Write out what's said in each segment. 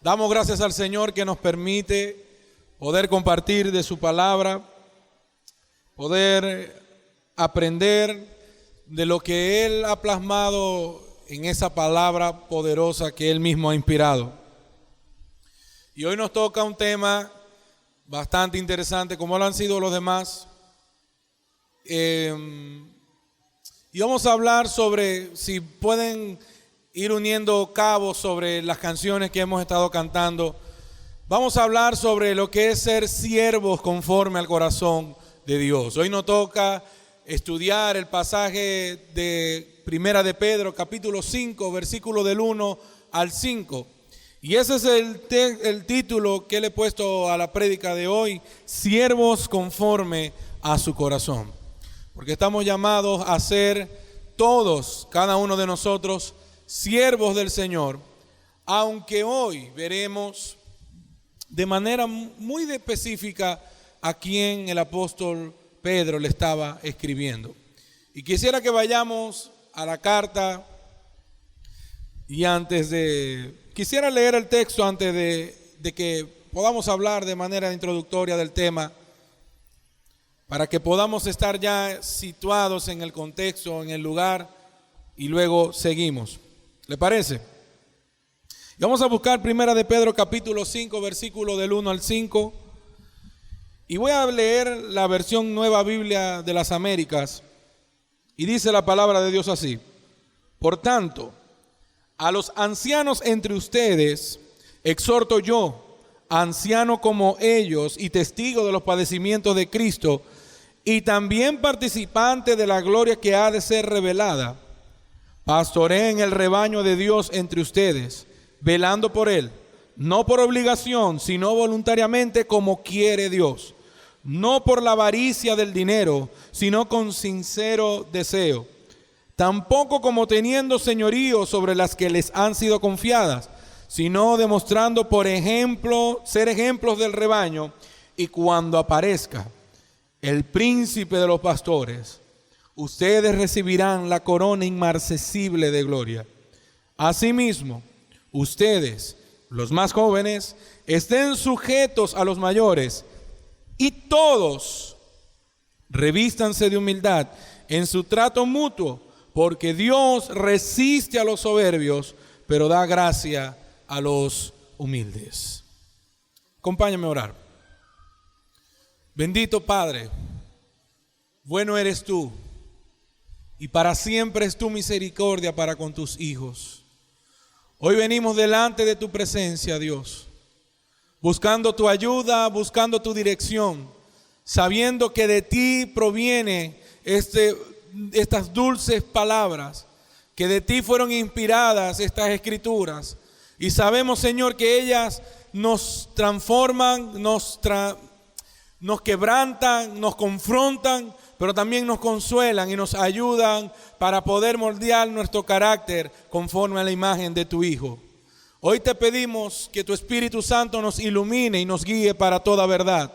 Damos gracias al Señor que nos permite poder compartir de su palabra, poder aprender de lo que Él ha plasmado en esa palabra poderosa que Él mismo ha inspirado. Y hoy nos toca un tema bastante interesante, como lo han sido los demás. Y vamos a hablar sobre, si pueden ir uniendo cabos sobre las canciones que hemos estado cantando, vamos a hablar sobre lo que es ser siervos conforme al corazón de Dios. Hoy nos toca estudiar el pasaje de Primera de Pedro, capítulo 5, versículo del 1 al 5. Y ese es el título que le he puesto a la prédica de hoy: siervos conforme a su corazón. Porque estamos llamados a ser todos, cada uno de nosotros, siervos del Señor, aunque hoy veremos de manera muy específica a quién el apóstol Pedro le estaba escribiendo. Y quisiera que vayamos a la carta y quisiera leer el texto antes de que podamos hablar de manera introductoria del tema, para que podamos estar ya situados en el contexto, en el lugar, y luego seguimos. ¿Le parece? Y vamos a buscar Primera de Pedro capítulo 5, versículo del 1 al 5. Y voy a leer la versión Nueva Biblia de las Américas. Y dice la palabra de Dios así: por tanto, a los ancianos entre ustedes exhorto yo, anciano como ellos y testigo de los padecimientos de Cristo, y también participante de la gloria que ha de ser revelada. Pastoreen el rebaño de Dios entre ustedes, velando por él, no por obligación, sino voluntariamente, como quiere Dios, no por la avaricia del dinero, sino con sincero deseo, tampoco como teniendo señorío sobre las que les han sido confiadas, sino demostrando por ejemplo, ser ejemplos del rebaño. Y cuando aparezca el príncipe de los pastores, ustedes recibirán la corona inmarcesible de gloria. Asimismo, ustedes, los más jóvenes, estén sujetos a los mayores, y todos revístanse de humildad en su trato mutuo, porque Dios resiste a los soberbios, pero da gracia a los humildes. Acompáñame a orar. Bendito Padre, bueno eres tú, y para siempre es tu misericordia para con tus hijos. Hoy venimos delante de tu presencia, Dios, buscando tu ayuda, buscando tu dirección, sabiendo que de ti proviene estas dulces palabras, que de ti fueron inspiradas estas escrituras. Y sabemos, Señor, que ellas nos transforman, nos quebrantan, nos confrontan, pero también nos consuelan y nos ayudan para poder moldear nuestro carácter conforme a la imagen de tu Hijo. Hoy te pedimos que tu Espíritu Santo nos ilumine y nos guíe para toda verdad.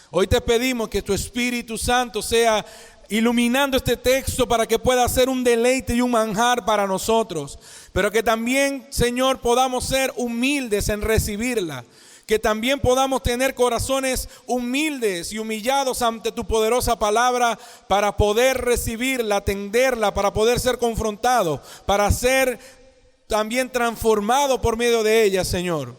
Hoy te pedimos que tu Espíritu Santo sea iluminando este texto para que pueda ser un deleite y un manjar para nosotros, pero que también, Señor, podamos ser humildes en recibirla. Que también podamos tener corazones humildes y humillados ante tu poderosa palabra para poder recibirla, atenderla, para poder ser confrontado, para ser también transformado por medio de ella, Señor.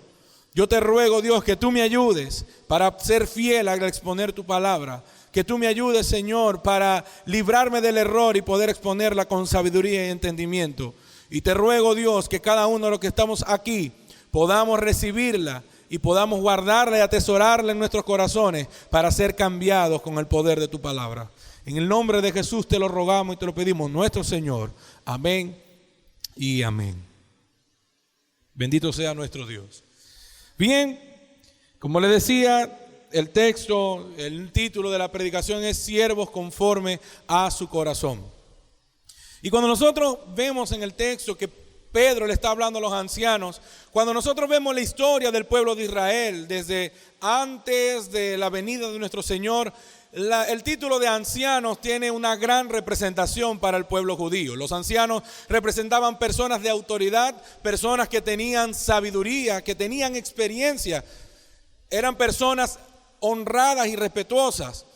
Yo te ruego, Dios, que tú me ayudes para ser fiel al exponer tu palabra. Que tú me ayudes, Señor, para librarme del error y poder exponerla con sabiduría y entendimiento. Y te ruego, Dios, que cada uno de los que estamos aquí podamos recibirla y podamos guardarla y atesorarla en nuestros corazones para ser cambiados con el poder de tu palabra. En el nombre de Jesús te lo rogamos y te lo pedimos, nuestro Señor. Amén y amén. Bendito sea nuestro Dios. Bien, como les decía, el texto, el título de la predicación es siervos conforme a su corazón. Y cuando nosotros vemos en el texto que Pedro le está hablando a los ancianos, cuando nosotros vemos la historia del pueblo de Israel, desde antes de la venida de nuestro Señor, el título de ancianos tiene una gran representación para el pueblo judío. Los ancianos representaban personas de autoridad, personas que tenían sabiduría, que tenían experiencia. Eran personas honradas y respetuosas.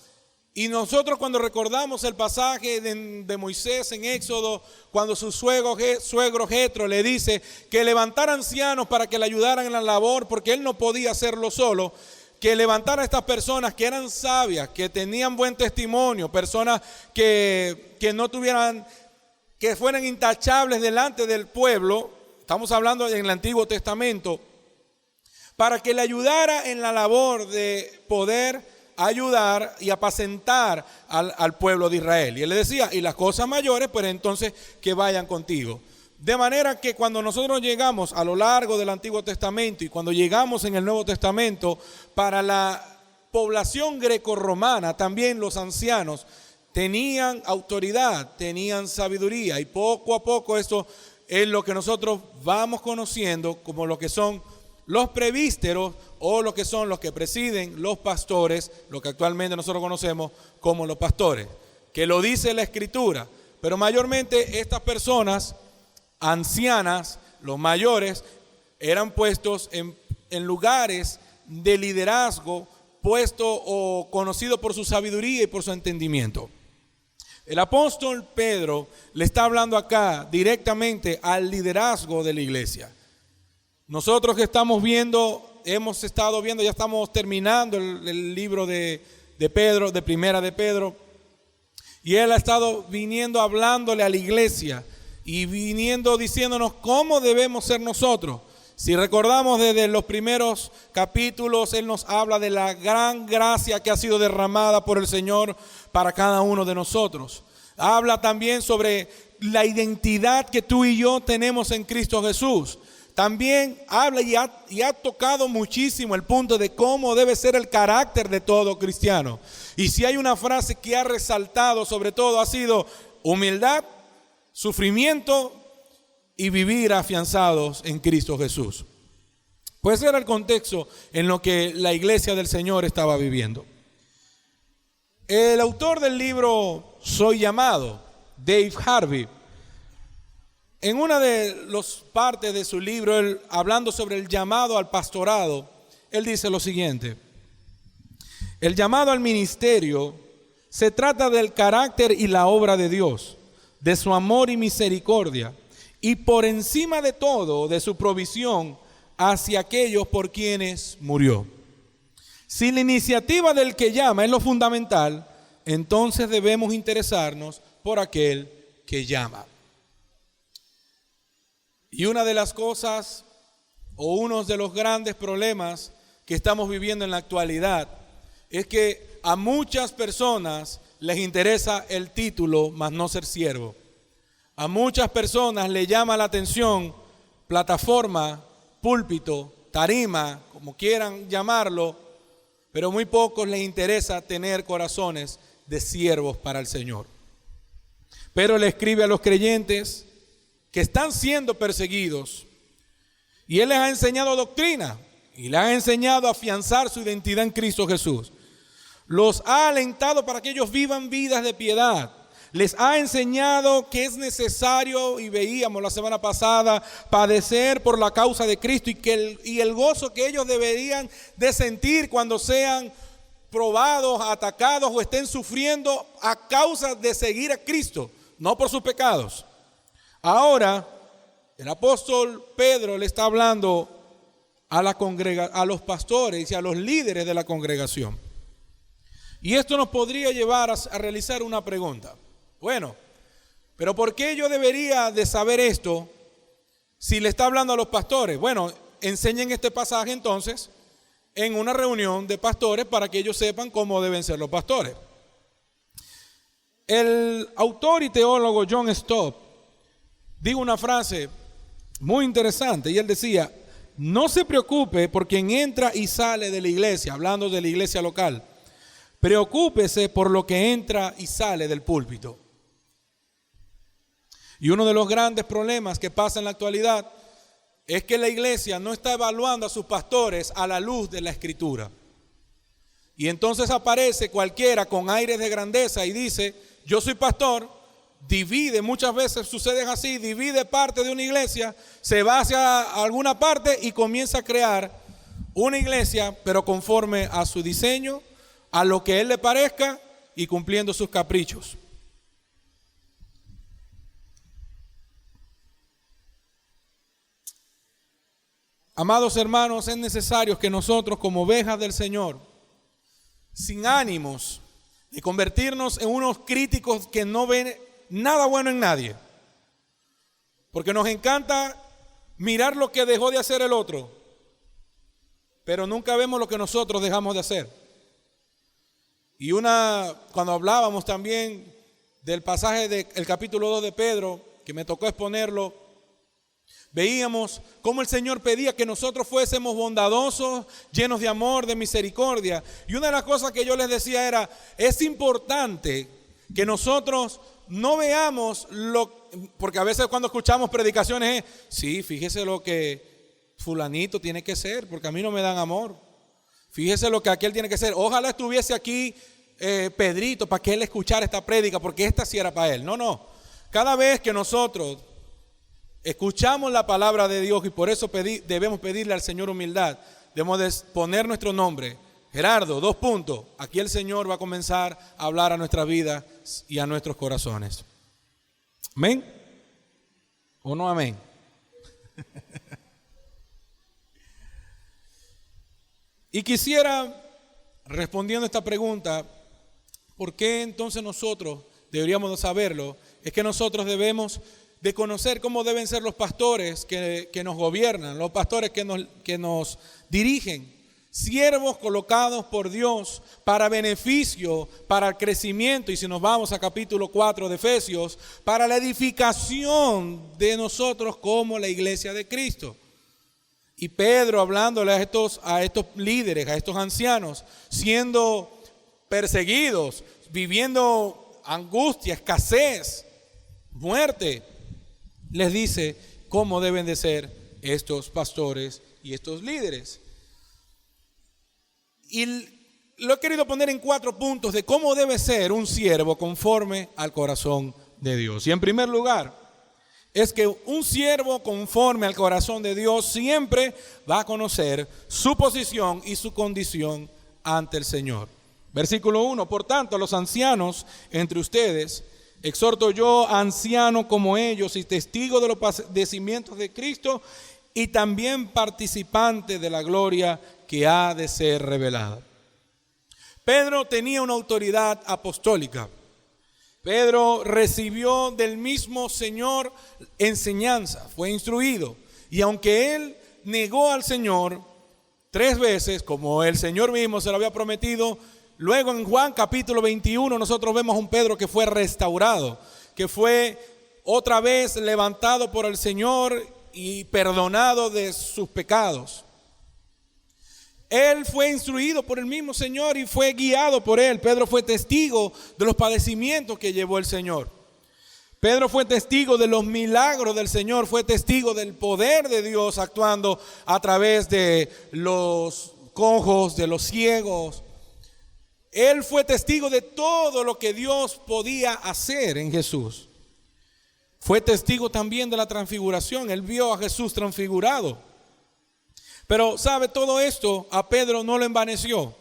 Y nosotros cuando recordamos el pasaje de Moisés en Éxodo, cuando su suegro Jetro le dice que levantara ancianos para que le ayudaran en la labor, porque él no podía hacerlo solo, que levantara a estas personas que eran sabias, que tenían buen testimonio, personas que no tuvieran, que fueran intachables delante del pueblo. Estamos hablando en el Antiguo Testamento, para que le ayudara en la labor de poder ayudar y apacentar al pueblo de Israel. Y él le decía, y las cosas mayores, pues entonces que vayan contigo. De manera que cuando nosotros llegamos a lo largo del Antiguo Testamento y cuando llegamos en el Nuevo Testamento, para la población grecorromana también los ancianos tenían autoridad, tenían sabiduría, y poco a poco esto es lo que nosotros vamos conociendo como lo que son los presbíteros, o lo que son los que presiden los pastores, lo que actualmente nosotros conocemos como los pastores, que lo dice la Escritura. Pero mayormente estas personas ancianas, los mayores, eran puestos en lugares de liderazgo, puestos o conocidos por su sabiduría y por su entendimiento. El apóstol Pedro le está hablando acá directamente al liderazgo de la iglesia. Nosotros que estamos viendo, hemos estado viendo, ya estamos terminando el libro de Pedro, de Primera de Pedro, y él ha estado viniendo hablándole a la iglesia y viniendo diciéndonos cómo debemos ser nosotros. Si recordamos desde los primeros capítulos, él nos habla de la gran gracia que ha sido derramada por el Señor para cada uno de nosotros. Habla también sobre la identidad que tú y yo tenemos en Cristo Jesús. También habla y ha tocado muchísimo el punto de cómo debe ser el carácter de todo cristiano. Y si hay una frase que ha resaltado sobre todo, ha sido humildad, sufrimiento y vivir afianzados en Cristo Jesús. Pues era el contexto en lo que la iglesia del Señor estaba viviendo. El autor del libro Soy Llamado, Dave Harvey, en una de las partes de su libro, él, hablando sobre el llamado al pastorado, él dice lo siguiente: el llamado al ministerio se trata del carácter y la obra de Dios, de su amor y misericordia, y por encima de todo, de su provisión hacia aquellos por quienes murió. Si la iniciativa del que llama es lo fundamental, entonces debemos interesarnos por aquel que llama. Y una de las cosas, o uno de los grandes problemas que estamos viviendo en la actualidad, es que a muchas personas les interesa el título, mas no ser siervo. A muchas personas les llama la atención plataforma, púlpito, tarima, como quieran llamarlo, pero muy pocos les interesa tener corazones de siervos para el Señor. Pero le escribe a los creyentes que están siendo perseguidos, y él les ha enseñado doctrina y les ha enseñado a afianzar su identidad en Cristo Jesús. Los ha alentado para que ellos vivan vidas de piedad. Les ha enseñado que es necesario, y veíamos la semana pasada, padecer por la causa de Cristo, y el gozo que ellos deberían de sentir cuando sean probados, atacados o estén sufriendo a causa de seguir a Cristo, no por sus pecados. Ahora, el apóstol Pedro le está hablando a los pastores y a los líderes de la congregación. Y esto nos podría llevar a realizar una pregunta. Bueno, pero ¿por qué yo debería de saber esto si le está hablando a los pastores? Bueno, enseñen este pasaje entonces en una reunión de pastores para que ellos sepan cómo deben ser los pastores. El autor y teólogo John Stott dijo una frase muy interesante, y él decía: no se preocupe por quien entra y sale de la iglesia, hablando de la iglesia local. Preocúpese por lo que entra y sale del púlpito. Y uno de los grandes problemas que pasa en la actualidad es que la iglesia no está evaluando a sus pastores a la luz de la Escritura. Y entonces aparece cualquiera con aires de grandeza y dice, yo soy pastor, divide, muchas veces sucede así, divide parte de una iglesia, se va hacia alguna parte y comienza a crear una iglesia, pero conforme a su diseño, a lo que él le parezca y cumpliendo sus caprichos. Amados hermanos, es necesario que nosotros como ovejas del Señor, sin ánimos de convertirnos en unos críticos que no ven nada bueno en nadie, porque nos encanta mirar lo que dejó de hacer el otro, pero nunca vemos lo que nosotros dejamos de hacer. Y cuando hablábamos también del pasaje del capítulo 2 de Pedro, que me tocó exponerlo, veíamos cómo el Señor pedía que nosotros fuésemos bondadosos, llenos de amor, de misericordia. Y una de las cosas que yo les decía era, es importante que nosotros no veamos porque a veces cuando escuchamos predicaciones es, sí, fíjese lo que fulanito tiene que ser, porque a mí no me dan amor. Fíjese lo que aquel tiene que ser. Ojalá estuviese aquí Pedrito para que él escuchara esta prédica, porque esta sí era para él. No. Cada vez que nosotros escuchamos la palabra de Dios, y por eso debemos pedirle al Señor humildad, debemos de poner nuestro nombre. Gerardo, 2 puntos. Aquí el Señor va a comenzar a hablar a nuestra vida y a nuestros corazones. ¿Amén? ¿O no amén? Y quisiera, respondiendo a esta pregunta, ¿por qué entonces nosotros deberíamos de saberlo? Es que nosotros debemos de conocer cómo deben ser los pastores que nos gobiernan, los pastores que nos dirigen, siervos colocados por Dios para beneficio, para el crecimiento, y si nos vamos a capítulo 4 de Efesios, para la edificación de nosotros como la iglesia de Cristo. Y Pedro, hablándole a estos líderes, a estos ancianos, siendo perseguidos, viviendo angustia, escasez, muerte, les dice cómo deben de ser estos pastores y estos líderes. Y lo he querido poner en 4 puntos de cómo debe ser un siervo conforme al corazón de Dios. Y en primer lugar, es que un siervo conforme al corazón de Dios siempre va a conocer su posición y su condición ante el Señor. Versículo 1, por tanto, a los ancianos entre ustedes, exhorto yo, anciano como ellos y testigo de los padecimientos de Cristo y también participante de la gloria que ha de ser revelada. Pedro tenía una autoridad apostólica. Pedro recibió del mismo Señor enseñanza, fue instruido. Y aunque él negó al Señor 3 veces, como el Señor mismo se lo había prometido, luego en Juan capítulo 21 nosotros vemos a un Pedro que fue restaurado, que fue otra vez levantado por el Señor y perdonado de sus pecados. Él fue instruido por el mismo Señor y fue guiado por él. Pedro fue testigo de los padecimientos que llevó el Señor. Pedro fue testigo de los milagros del Señor, fue testigo del poder de Dios actuando a través de los cojos, de los ciegos. Él fue testigo de todo lo que Dios podía hacer en Jesús. Fue testigo también de la transfiguración. Él vio a Jesús transfigurado. Pero sabe, todo esto a Pedro no lo envaneció.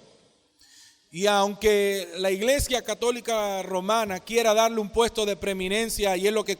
Y aunque la Iglesia Católica Romana quiera darle un puesto de preeminencia, y es lo que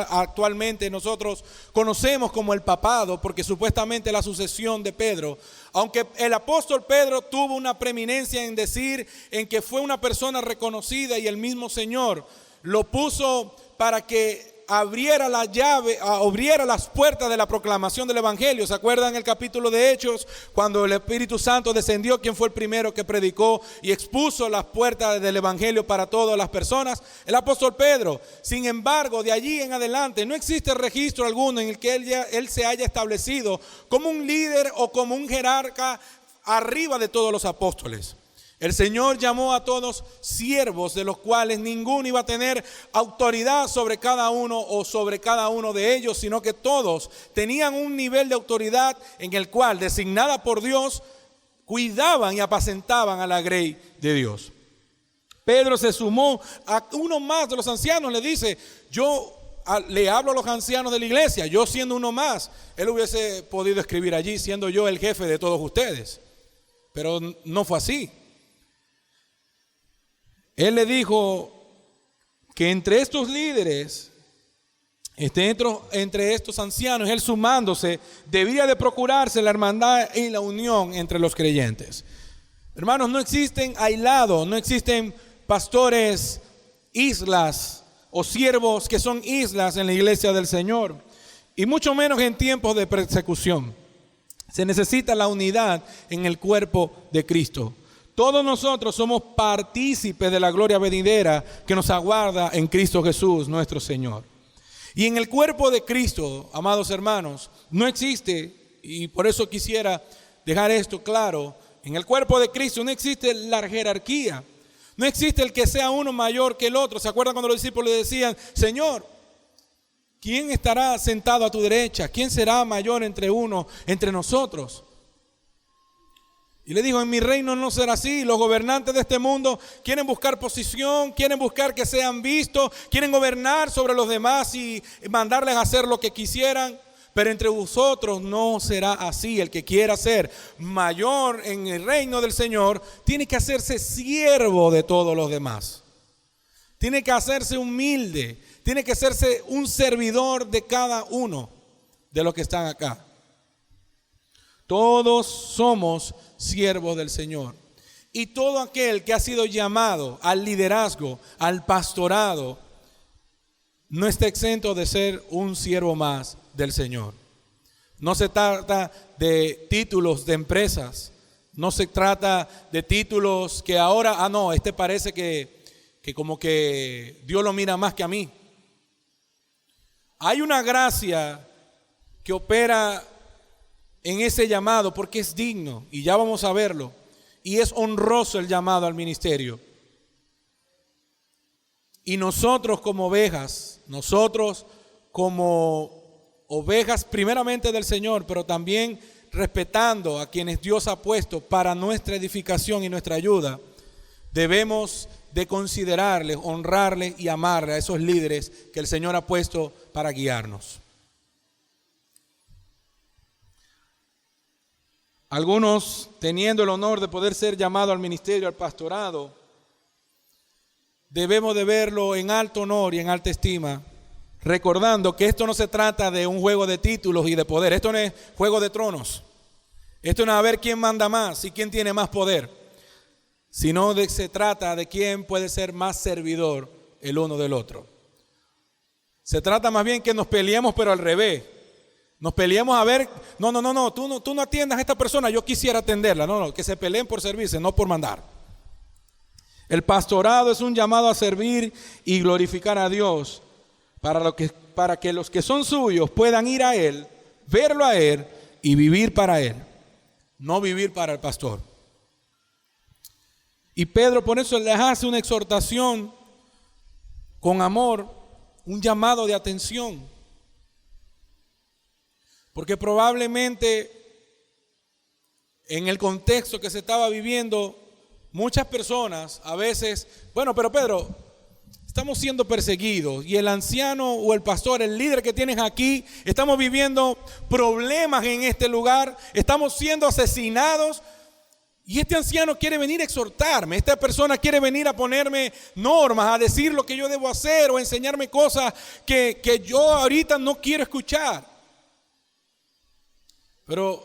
actualmente nosotros conocemos como el papado, porque supuestamente la sucesión de Pedro, aunque el apóstol Pedro tuvo una preeminencia en decir en que fue una persona reconocida y el mismo Señor lo puso para que abriera la llave, abriera las puertas de la proclamación del Evangelio. ¿Se acuerdan el capítulo de Hechos? Cuando el Espíritu Santo descendió, ¿quién fue el primero que predicó y expuso las puertas del Evangelio para todas las personas? El apóstol Pedro. Sin embargo, de allí en adelante no existe registro alguno en el que él se haya establecido como un líder o como un jerarca arriba de todos los apóstoles. El Señor llamó a todos siervos, de los cuales ninguno iba a tener autoridad sobre cada uno o sobre cada uno de ellos, sino que todos tenían un nivel de autoridad en el cual, designada por Dios, cuidaban y apacentaban a la grey de Dios. Pedro se sumó a uno más de los ancianos, le dice, yo le hablo a los ancianos de la iglesia, yo siendo uno más, él hubiese podido escribir allí, siendo yo el jefe de todos ustedes, pero no fue así. Él le dijo que entre estos líderes, entre estos ancianos, él sumándose, debía de procurarse la hermandad y la unión entre los creyentes. Hermanos, no existen aislados, no existen pastores islas o siervos que son islas en la iglesia del Señor, y mucho menos en tiempos de persecución. Se necesita la unidad en el cuerpo de Cristo. Todos nosotros somos partícipes de la gloria venidera que nos aguarda en Cristo Jesús, nuestro Señor. Y en el cuerpo de Cristo, amados hermanos, no existe, y por eso quisiera dejar esto claro, en el cuerpo de Cristo no existe la jerarquía, no existe el que sea uno mayor que el otro. ¿Se acuerdan cuando los discípulos le decían, Señor, ¿quién estará sentado a tu derecha? ¿Quién será mayor entre nosotros? Y le dijo, en mi reino no será así. Los gobernantes de este mundo quieren buscar posición, quieren buscar que sean vistos, quieren gobernar sobre los demás y mandarles a hacer lo que quisieran. Pero entre vosotros no será así. El que quiera ser mayor en el reino del Señor tiene que hacerse siervo de todos los demás. Tiene que hacerse humilde, tiene que hacerse un servidor de cada uno de los que están acá. Todos somos siervos del Señor. Y todo aquel que ha sido llamado al liderazgo, al pastorado, no está exento de ser un siervo más del Señor. No se trata de títulos de empresas, no se trata de títulos que ahora, no, parece que como que Dios lo mira más que a mí. Hay una gracia que opera en ese llamado porque es digno, y ya vamos a verlo, y es honroso el llamado al ministerio. Y nosotros como ovejas primeramente del Señor, pero también respetando a quienes Dios ha puesto para nuestra edificación y nuestra ayuda, debemos de considerarles, honrarles y amarles a esos líderes que el Señor ha puesto para guiarnos. Algunos, teniendo el honor de poder ser llamados al ministerio, al pastorado, debemos de verlo en alto honor y en alta estima, recordando que esto no se trata de un juego de títulos y de poder. Esto no es juego de tronos. Esto no es a ver quién manda más y quién tiene más poder, sino se trata de quién puede ser más servidor el uno del otro. Se trata más bien que nos peleemos, pero al revés. Nos peleamos a ver, no, tú no atiendas a esta persona, yo quisiera atenderla. No, que se peleen por servirse, no por mandar. El pastorado es un llamado a servir y glorificar a Dios para que los que son suyos puedan ir a Él, verlo a Él y vivir para Él, no vivir para el pastor. Y Pedro por eso les hace una exhortación con amor, un llamado de atención. Porque probablemente en el contexto que se estaba viviendo, muchas personas a veces, pero Pedro, estamos siendo perseguidos y el anciano o el pastor, el líder que tienes aquí, estamos viviendo problemas en este lugar, estamos siendo asesinados y este anciano quiere venir a exhortarme, esta persona quiere venir a ponerme normas, a decir lo que yo debo hacer o a enseñarme cosas que yo ahorita no quiero escuchar. Pero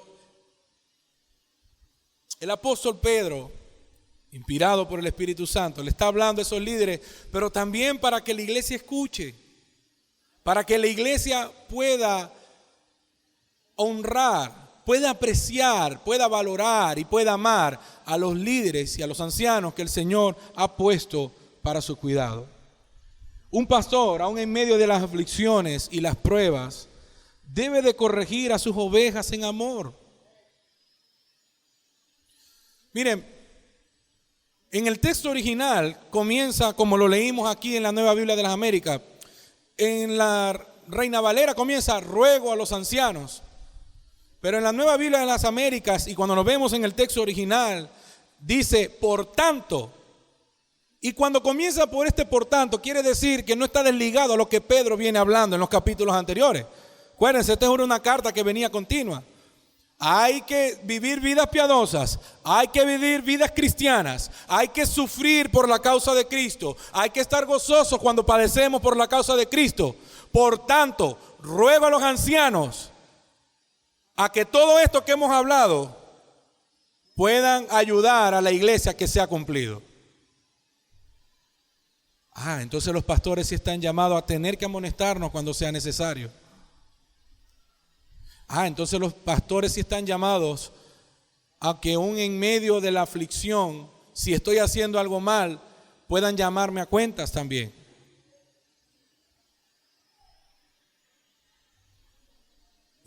el apóstol Pedro, inspirado por el Espíritu Santo, le está hablando a esos líderes, pero también para que la iglesia escuche, para que la iglesia pueda honrar, pueda apreciar, pueda valorar y pueda amar a los líderes y a los ancianos que el Señor ha puesto para su cuidado. Un pastor, aun en medio de las aflicciones y las pruebas, debe de corregir a sus ovejas en amor. Miren, en el texto original comienza como lo leímos aquí en la Nueva Biblia de las Américas. En la Reina Valera comienza ruego a los ancianos. Pero en la Nueva Biblia de las Américas, y cuando nos vemos en el texto original, dice por tanto. Y cuando comienza por este por tanto, quiere decir que no está desligado a lo que Pedro viene hablando en los capítulos anteriores. Acuérdense, esta es una carta que venía continua. Hay que vivir vidas piadosas, hay que vivir vidas cristianas, hay que sufrir por la causa de Cristo, hay que estar gozosos cuando padecemos por la causa de Cristo. Por tanto, ruego a los ancianos a que todo esto que hemos hablado puedan ayudar a la iglesia a que sea cumplido. Entonces los pastores sí están llamados a tener que amonestarnos cuando sea necesario. Entonces los pastores sí están llamados a que aún en medio de la aflicción, si estoy haciendo algo mal, puedan llamarme a cuentas también.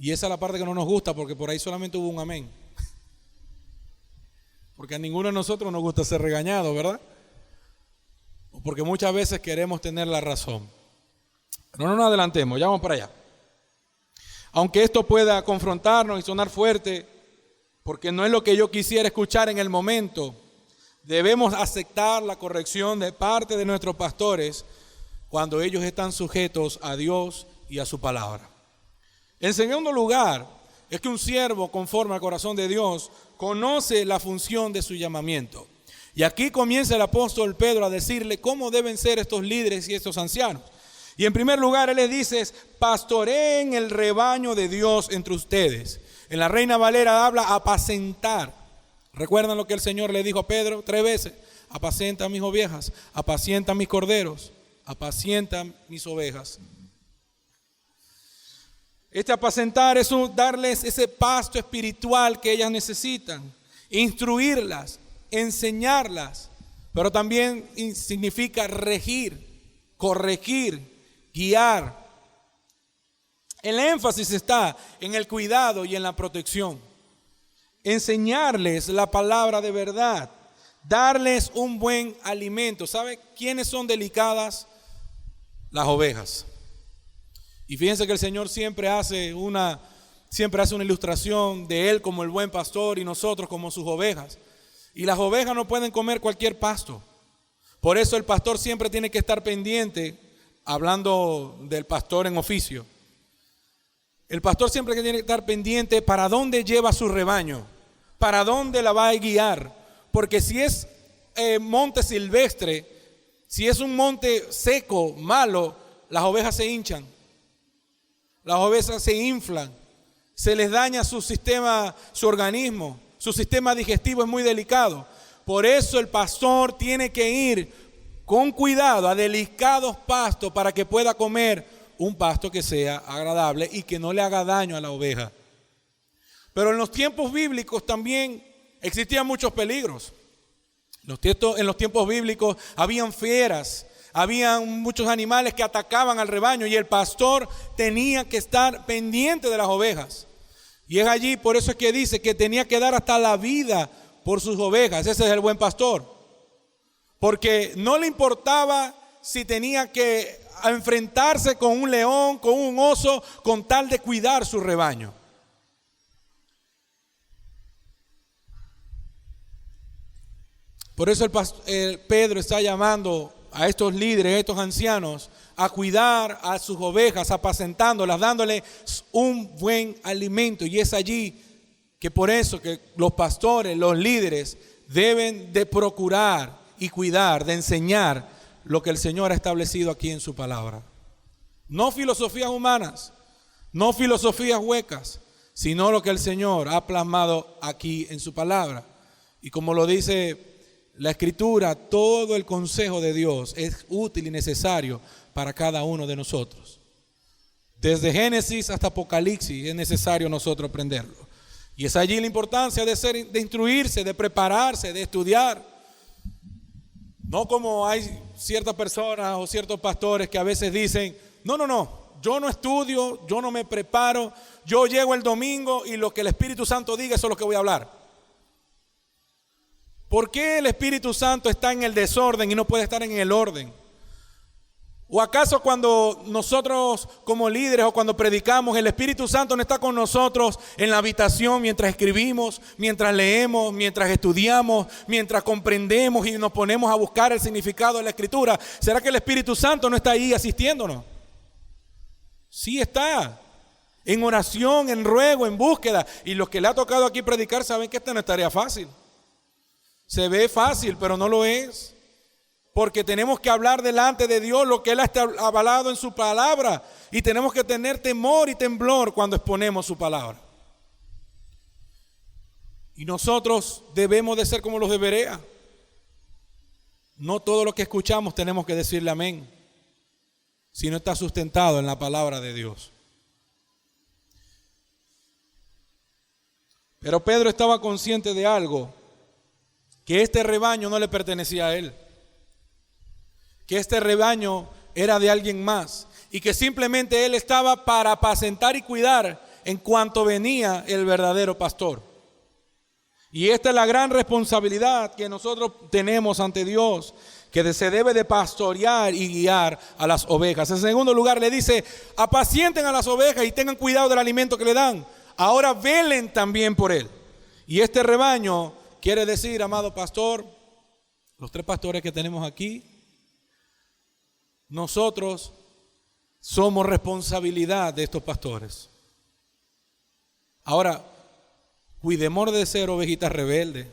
Y esa es la parte que no nos gusta, porque por ahí solamente hubo un amén. Porque a ninguno de nosotros nos gusta ser regañado, ¿verdad? Porque muchas veces queremos tener la razón. Pero no nos adelantemos, ya vamos para allá. Aunque esto pueda confrontarnos y sonar fuerte, porque no es lo que yo quisiera escuchar en el momento, debemos aceptar la corrección de parte de nuestros pastores cuando ellos están sujetos a Dios y a su palabra. En segundo lugar, es que un siervo conforme al corazón de Dios conoce la función de su llamamiento. Y aquí comienza el apóstol Pedro a decirle cómo deben ser estos líderes y estos ancianos. Y en primer lugar, él les dice, pastoreen el rebaño de Dios entre ustedes. En la Reina Valera habla apacentar. ¿Recuerdan lo que el Señor le dijo a Pedro 3 veces? Apacienta mis ovejas, apacienta mis corderos, apacienta mis ovejas. Este apacentar es darles ese pasto espiritual que ellas necesitan, instruirlas, enseñarlas, pero también significa regir, corregir, guiar. El énfasis está en el cuidado y en la protección. Enseñarles la palabra de verdad, darles un buen alimento. ¿Sabe quiénes son delicadas? Las ovejas. Y fíjense que el Señor siempre hace una ilustración de Él como el buen pastor y nosotros como sus ovejas. Y las ovejas no pueden comer cualquier pasto. Por eso el pastor siempre tiene que estar pendiente, hablando del pastor en oficio. El pastor siempre tiene que estar pendiente para dónde lleva su rebaño, para dónde la va a guiar. Porque si es monte silvestre, si es un monte seco, malo, las ovejas se hinchan. Las ovejas se inflan, se les daña su sistema, su organismo, su sistema digestivo es muy delicado. Por eso el pastor tiene que ir con cuidado a delicados pastos para que pueda comer un pasto que sea agradable y que no le haga daño a la oveja. Pero en los tiempos bíblicos también existían muchos peligros. En los tiempos bíblicos habían fieras. Habían muchos animales que atacaban al rebaño y el pastor tenía que estar pendiente de las ovejas. Y es allí, por eso es que dice que tenía que dar hasta la vida por sus ovejas. Ese es el buen pastor. Porque no le importaba si tenía que enfrentarse con un león, con un oso, con tal de cuidar su rebaño. Por eso Pedro está llamando a estos líderes, a estos ancianos, a cuidar a sus ovejas, apacentándolas, dándoles un buen alimento. Y es allí que por eso que los pastores, los líderes, deben de procurar y cuidar, de enseñar lo que el Señor ha establecido aquí en su palabra. No filosofías humanas, no filosofías huecas, sino lo que el Señor ha plasmado aquí en su palabra. Y como lo dice la Escritura, todo el consejo de Dios es útil y necesario para cada uno de nosotros. Desde Génesis hasta Apocalipsis es necesario nosotros aprenderlo. Y es allí la importancia de instruirse, de prepararse, de estudiar. No como hay ciertas personas o ciertos pastores que a veces dicen, no, yo no estudio, yo no me preparo, yo llego el domingo y lo que el Espíritu Santo diga, eso es lo que voy a hablar. ¿Por qué el Espíritu Santo está en el desorden y no puede estar en el orden? ¿O acaso cuando nosotros como líderes o cuando predicamos, el Espíritu Santo no está con nosotros en la habitación mientras escribimos, mientras leemos, mientras estudiamos, mientras comprendemos y nos ponemos a buscar el significado de la Escritura? ¿Será que el Espíritu Santo no está ahí asistiéndonos? Sí está, en oración, en ruego, en búsqueda. Y los que le ha tocado aquí predicar saben que esta no es tarea fácil. Se ve fácil, pero no lo es. Porque tenemos que hablar delante de Dios lo que Él ha avalado en su palabra. Y tenemos que tener temor y temblor cuando exponemos su palabra. Y nosotros debemos de ser como los de Berea. No todo lo que escuchamos tenemos que decirle amén, si no está sustentado en la palabra de Dios. Pero Pedro estaba consciente de algo, que este rebaño no le pertenecía a él, que este rebaño era de alguien más y que simplemente él estaba para apacentar y cuidar en cuanto venía el verdadero pastor. Y esta es la gran responsabilidad que nosotros tenemos ante Dios, que se debe de pastorear y guiar a las ovejas. En segundo lugar le dice, apacienten a las ovejas y tengan cuidado del alimento que le dan. Ahora velen también por él. Y este rebaño quiere decir, amado pastor, los 3 pastores que tenemos aquí, nosotros somos responsabilidad de estos pastores. Ahora, cuidémonos de ser ovejitas rebeldes.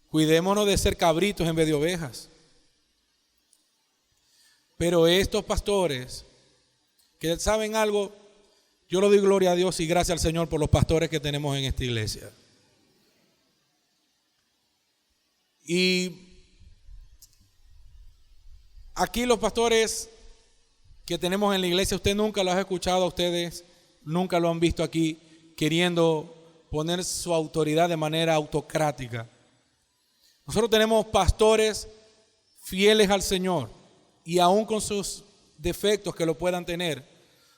Cuidémonos de ser cabritos en vez de ovejas. Pero estos pastores, que saben algo, yo le doy gloria a Dios y gracias al Señor por los pastores que tenemos en esta iglesia. Y aquí los pastores que tenemos en la iglesia, usted nunca los ha escuchado, ustedes nunca lo han visto aquí queriendo poner su autoridad de manera autocrática. Nosotros tenemos pastores fieles al Señor y aún con sus defectos que lo puedan tener,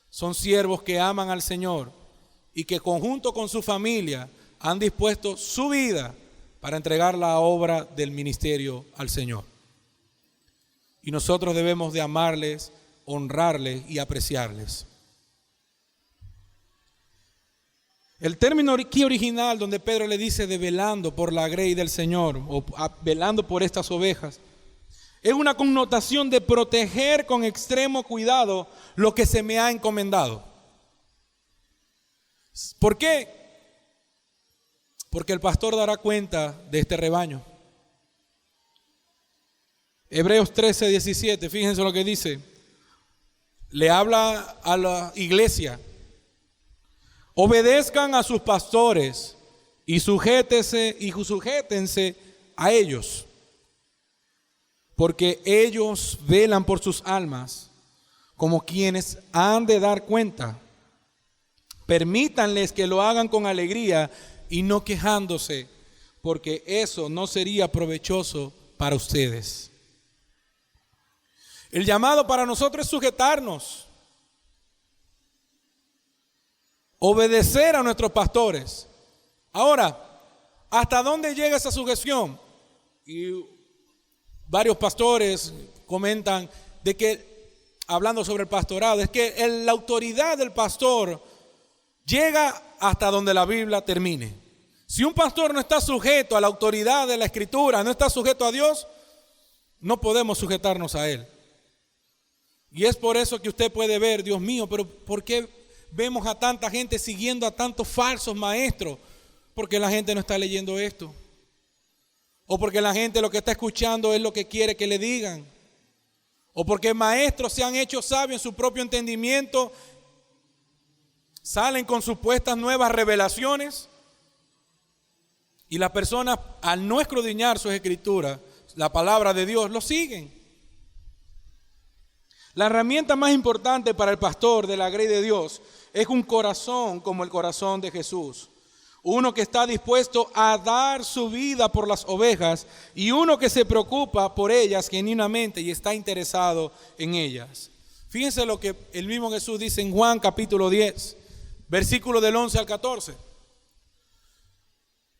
son siervos que aman al Señor y que conjunto con su familia han dispuesto su vida para entregar la obra del ministerio al Señor. Y nosotros debemos de amarles, honrarles y apreciarles. El término aquí original donde Pedro le dice de velando por la grey del Señor o velando por estas ovejas es una connotación de proteger con extremo cuidado lo que se me ha encomendado. ¿Por qué? Porque el pastor dará cuenta de este rebaño. Hebreos 13:17, fíjense lo que dice. Le habla a la iglesia. Obedezcan a sus pastores y sujétense a ellos, porque ellos velan por sus almas como quienes han de dar cuenta. Permítanles que lo hagan con alegría y no quejándose, porque eso no sería provechoso para ustedes. El llamado para nosotros es sujetarnos, obedecer a nuestros pastores. Ahora, ¿hasta dónde llega esa sujeción? Y varios pastores comentan de que, hablando sobre el pastorado, es que la autoridad del pastor llega hasta donde la Biblia termine. Si un pastor no está sujeto a la autoridad de la Escritura, no está sujeto a Dios, no podemos sujetarnos a él. Y es por eso que usted puede ver, Dios mío, pero ¿por qué vemos a tanta gente siguiendo a tantos falsos maestros? Porque la gente no está leyendo esto. O porque la gente lo que está escuchando es lo que quiere que le digan. O porque maestros se han hecho sabios en su propio entendimiento, salen con supuestas nuevas revelaciones. Y las personas, al no escudriñar sus escrituras, la palabra de Dios, lo siguen. La herramienta más importante para el pastor de la grey de Dios es un corazón como el corazón de Jesús. Uno que está dispuesto a dar su vida por las ovejas y uno que se preocupa por ellas genuinamente y está interesado en ellas. Fíjense lo que el mismo Jesús dice en Juan capítulo 10, versículo del 11 al 14.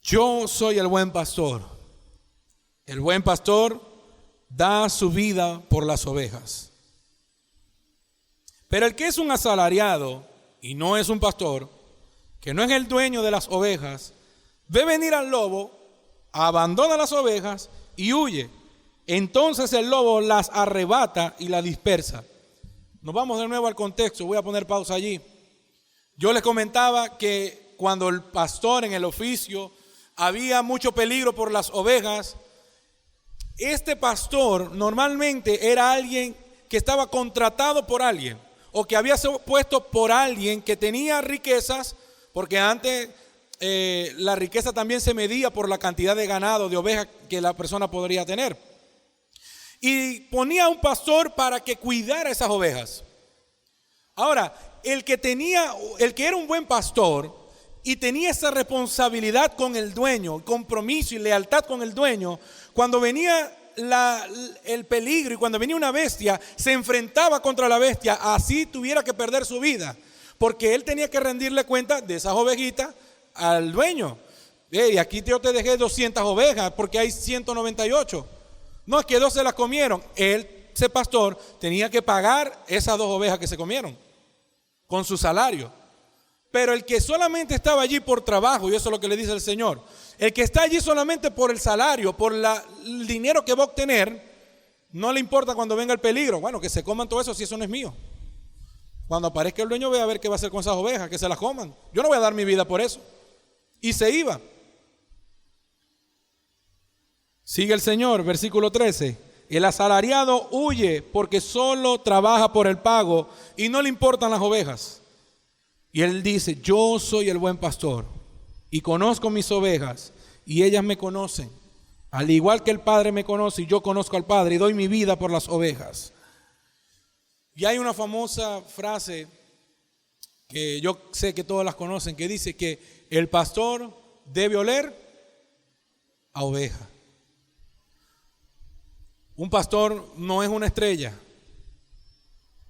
Yo soy el buen pastor. El buen pastor da su vida por las ovejas. Pero el que es un asalariado y no es un pastor, que no es el dueño de las ovejas, ve venir al lobo, abandona las ovejas y huye. Entonces el lobo las arrebata y las dispersa. Nos vamos de nuevo al contexto, voy a poner pausa allí. Yo les comentaba que cuando el pastor en el oficio había mucho peligro por las ovejas, este pastor normalmente era alguien que estaba contratado por alguien o que había sido puesto por alguien que tenía riquezas, porque antes la riqueza también se medía por la cantidad de ganado, de ovejas que la persona podría tener. Y ponía a un pastor para que cuidara esas ovejas. Ahora, el que era un buen pastor y tenía esa responsabilidad con el dueño, compromiso y lealtad con el dueño, cuando venía el peligro y cuando venía una bestia, se enfrentaba contra la bestia, así tuviera que perder su vida, porque él tenía que rendirle cuenta de esas ovejitas al dueño. Hey, aquí yo te dejé 200 ovejas porque hay 198. No, es que 2 se las comieron. Ese pastor tenía que pagar esas 2 ovejas que se comieron con su salario. Pero el que solamente estaba allí por trabajo, y eso es lo que le dice el Señor, el que está allí solamente por el salario, por el dinero que va a obtener, no le importa cuando venga el peligro. Bueno, que se coman todo eso si eso no es mío. Cuando aparezca el dueño, voy a ver qué va a hacer con esas ovejas, que se las coman. Yo no voy a dar mi vida por eso. Y se iba. Sigue el Señor, versículo 13. El asalariado huye porque solo trabaja por el pago y no le importan las ovejas. Y él dice, yo soy el buen pastor y conozco mis ovejas y ellas me conocen. Al igual que el Padre me conoce y yo conozco al Padre y doy mi vida por las ovejas. Y hay una famosa frase que yo sé que todas las conocen, que dice que el pastor debe oler a oveja. Un pastor no es una estrella.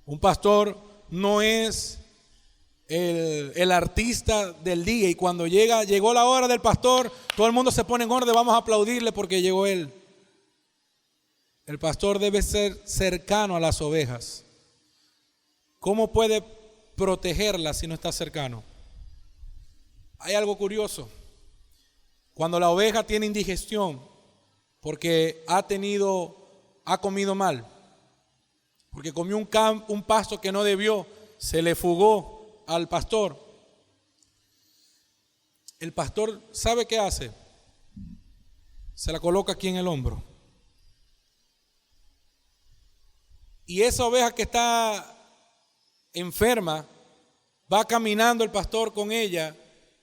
Un pastor no es el artista del día. Y cuando llegó la hora del pastor, todo el mundo se pone en orden, vamos a aplaudirle porque llegó él. El pastor debe ser cercano a las ovejas. ¿Cómo puede protegerlas si no está cercano? Hay algo curioso. Cuando la oveja tiene indigestión porque ha comido mal, porque comió un pasto que no debió, se le fugó al pastor. El pastor, ¿sabe qué hace? Se la coloca aquí en el hombro. Y esa oveja que está enferma, va caminando el pastor con ella,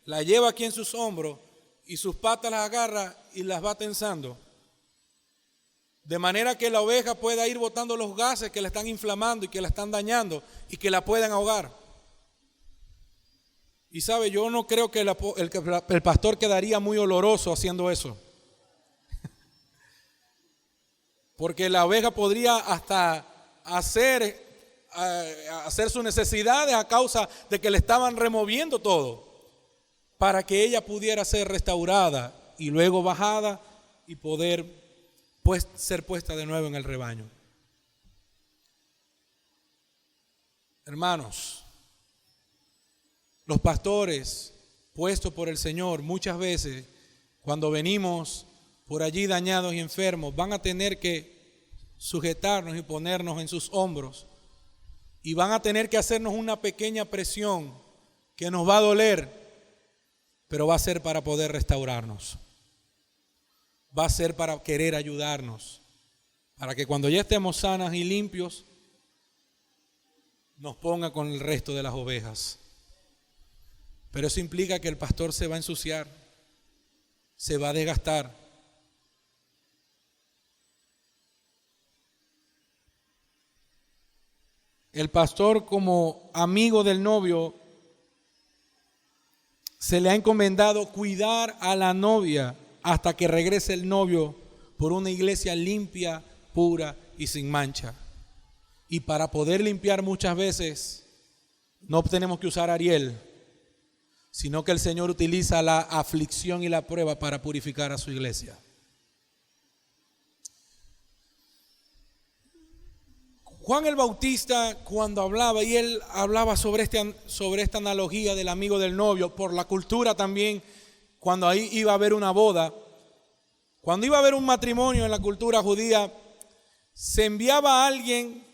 la lleva aquí en sus hombros y sus patas las agarra y las va tensando. De manera que la oveja pueda ir botando los gases que la están inflamando y que la están dañando y que la puedan ahogar. Y sabe, yo no creo que el pastor quedaría muy oloroso haciendo eso. Porque la oveja podría hasta hacer sus necesidades a causa de que le estaban removiendo todo, para que ella pudiera ser restaurada y luego bajada y poder ser puesta de nuevo en el rebaño. Hermanos, los pastores puestos por el Señor, muchas veces cuando venimos por allí dañados y enfermos, van a tener que sujetarnos y ponernos en sus hombros, y van a tener que hacernos una pequeña presión que nos va a doler, pero va a ser para poder restaurarnos. Va a ser para querer ayudarnos, para que cuando ya estemos sanas y limpios, nos ponga con el resto de las ovejas. Pero eso implica que el pastor se va a ensuciar, se va a desgastar. El pastor, como amigo del novio, se le ha encomendado cuidar a la novia hasta que regrese el novio por una iglesia limpia, pura y sin mancha. Y para poder limpiar muchas veces no tenemos que usar Ariel, sino que el Señor utiliza la aflicción y la prueba para purificar a su iglesia. Juan el Bautista cuando hablaba, y él hablaba sobre esta analogía del amigo del novio, por la cultura también, cuando ahí iba a haber una boda, cuando iba a haber un matrimonio en la cultura judía, se enviaba a alguien,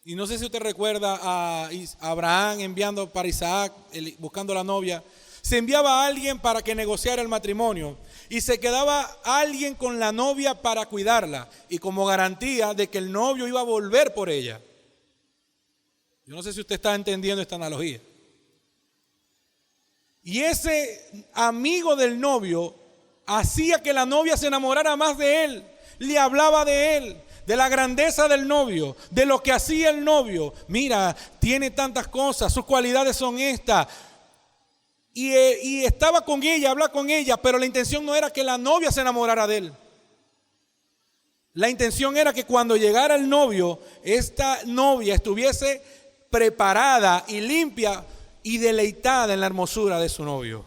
y no sé si usted recuerda a Abraham enviando para Isaac, buscando la novia, se enviaba a alguien para que negociara el matrimonio y se quedaba alguien con la novia para cuidarla y como garantía de que el novio iba a volver por ella. Yo no sé si usted está entendiendo esta analogía. Y ese amigo del novio hacía que la novia se enamorara más de él, le hablaba de él, de la grandeza del novio, de lo que hacía el novio. Mira, tiene tantas cosas, sus cualidades son estas. Y estaba con ella, hablaba con ella, pero la intención no era que la novia se enamorara de él. La intención era que cuando llegara el novio, esta novia estuviese preparada y limpia y deleitada en la hermosura de su novio.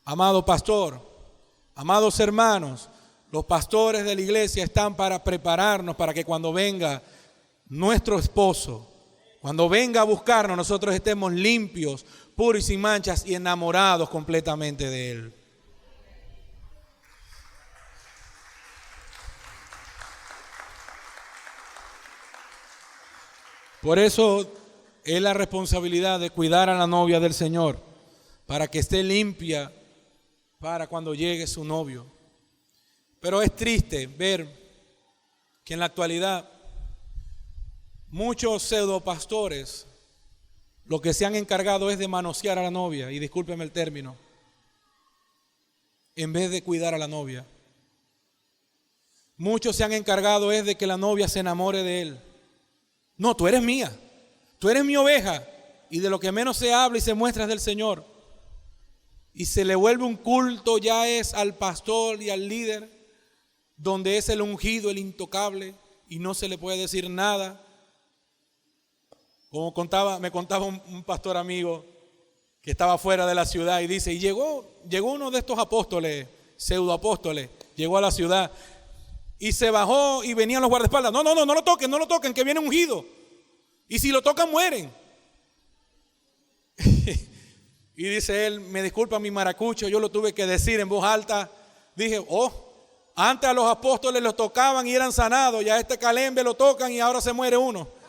Amado pastor, amados hermanos, los pastores de la iglesia están para prepararnos para que cuando venga nuestro esposo, cuando venga a buscarnos, nosotros estemos limpios, puros y sin manchas y enamorados completamente de él. Por eso es la responsabilidad de cuidar a la novia del Señor, para que esté limpia para cuando llegue su novio. Pero es triste ver que en la actualidad muchos pseudopastores lo que se han encargado es de manosear a la novia, y discúlpeme el término, en vez de cuidar a la novia. Muchos se han encargado es de que la novia se enamore de él. No, tú eres mía, tú eres mi oveja, y de lo que menos se habla y se muestra es del Señor. Y se le vuelve un culto, ya es al pastor y al líder, donde es el ungido, el intocable, y no se le puede decir nada. Como me contaba un pastor amigo que estaba fuera de la ciudad y dice, y llegó uno de estos apóstoles, pseudoapóstoles, llegó a la ciudad y se bajó y venían los guardaespaldas. No lo toquen, que viene ungido. Y si lo tocan, mueren. Y dice él, me disculpa mi maracucho, yo lo tuve que decir en voz alta. Dije, antes a los apóstoles los tocaban y eran sanados, y a este calembe lo tocan y ahora se muere uno.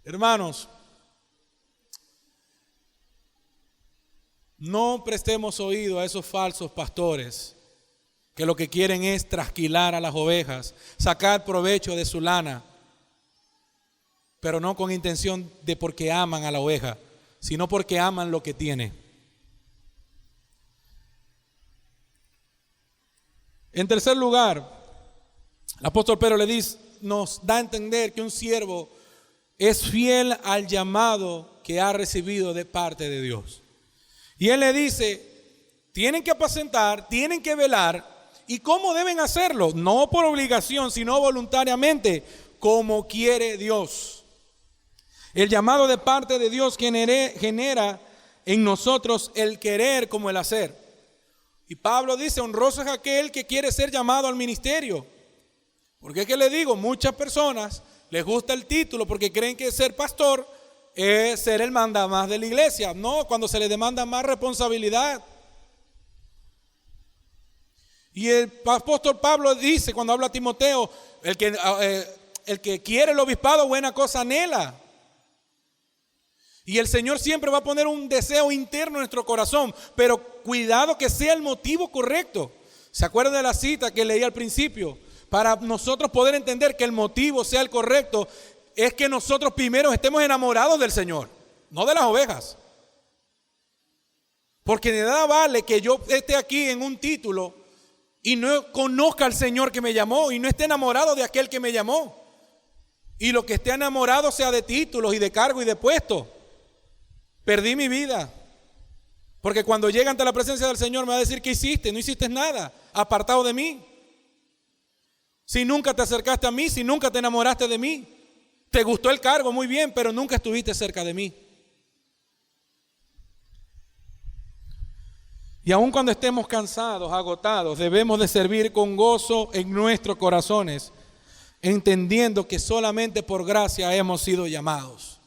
Hermanos, no prestemos oído a esos falsos pastores que lo que quieren es trasquilar a las ovejas, sacar provecho de su lana, pero no con intención de porque aman a la oveja, sino porque aman lo que tiene. En tercer lugar, el apóstol Pedro nos da a entender que un siervo es fiel al llamado que ha recibido de parte de Dios. Y él le dice, tienen que apacentar, tienen que velar. ¿Y cómo deben hacerlo? No por obligación, sino voluntariamente, como quiere Dios. El llamado de parte de Dios genera en nosotros el querer como el hacer. Y Pablo dice, honroso es aquel que quiere ser llamado al ministerio. Porque es que le digo, muchas personas les gusta el título porque creen que ser pastor es ser el mandamás de la iglesia. No, cuando se le demanda más responsabilidad. Y el apóstol Pablo dice, cuando habla a Timoteo, el que quiere el obispado, buena cosa anhela. Y el Señor siempre va a poner un deseo interno en nuestro corazón, pero cuidado que sea el motivo correcto. ¿Se acuerdan de la cita que leí al principio? Para nosotros poder entender que el motivo sea el correcto, es que nosotros primero estemos enamorados del Señor, no de las ovejas. Porque de nada vale que yo esté aquí en un título y no conozca al Señor que me llamó y no esté enamorado de aquel que me llamó. Y lo que esté enamorado sea de títulos y de cargo y de puesto. Perdí mi vida. Porque cuando llega ante la presencia del Señor me va a decir, ¿qué hiciste? No hiciste nada, apartado de mí. Si nunca te acercaste a mí, si nunca te enamoraste de mí. Te gustó el cargo, muy bien, pero nunca estuviste cerca de mí. Y aun cuando estemos cansados, agotados, debemos de servir con gozo en nuestros corazones, entendiendo que solamente por gracia hemos sido llamados.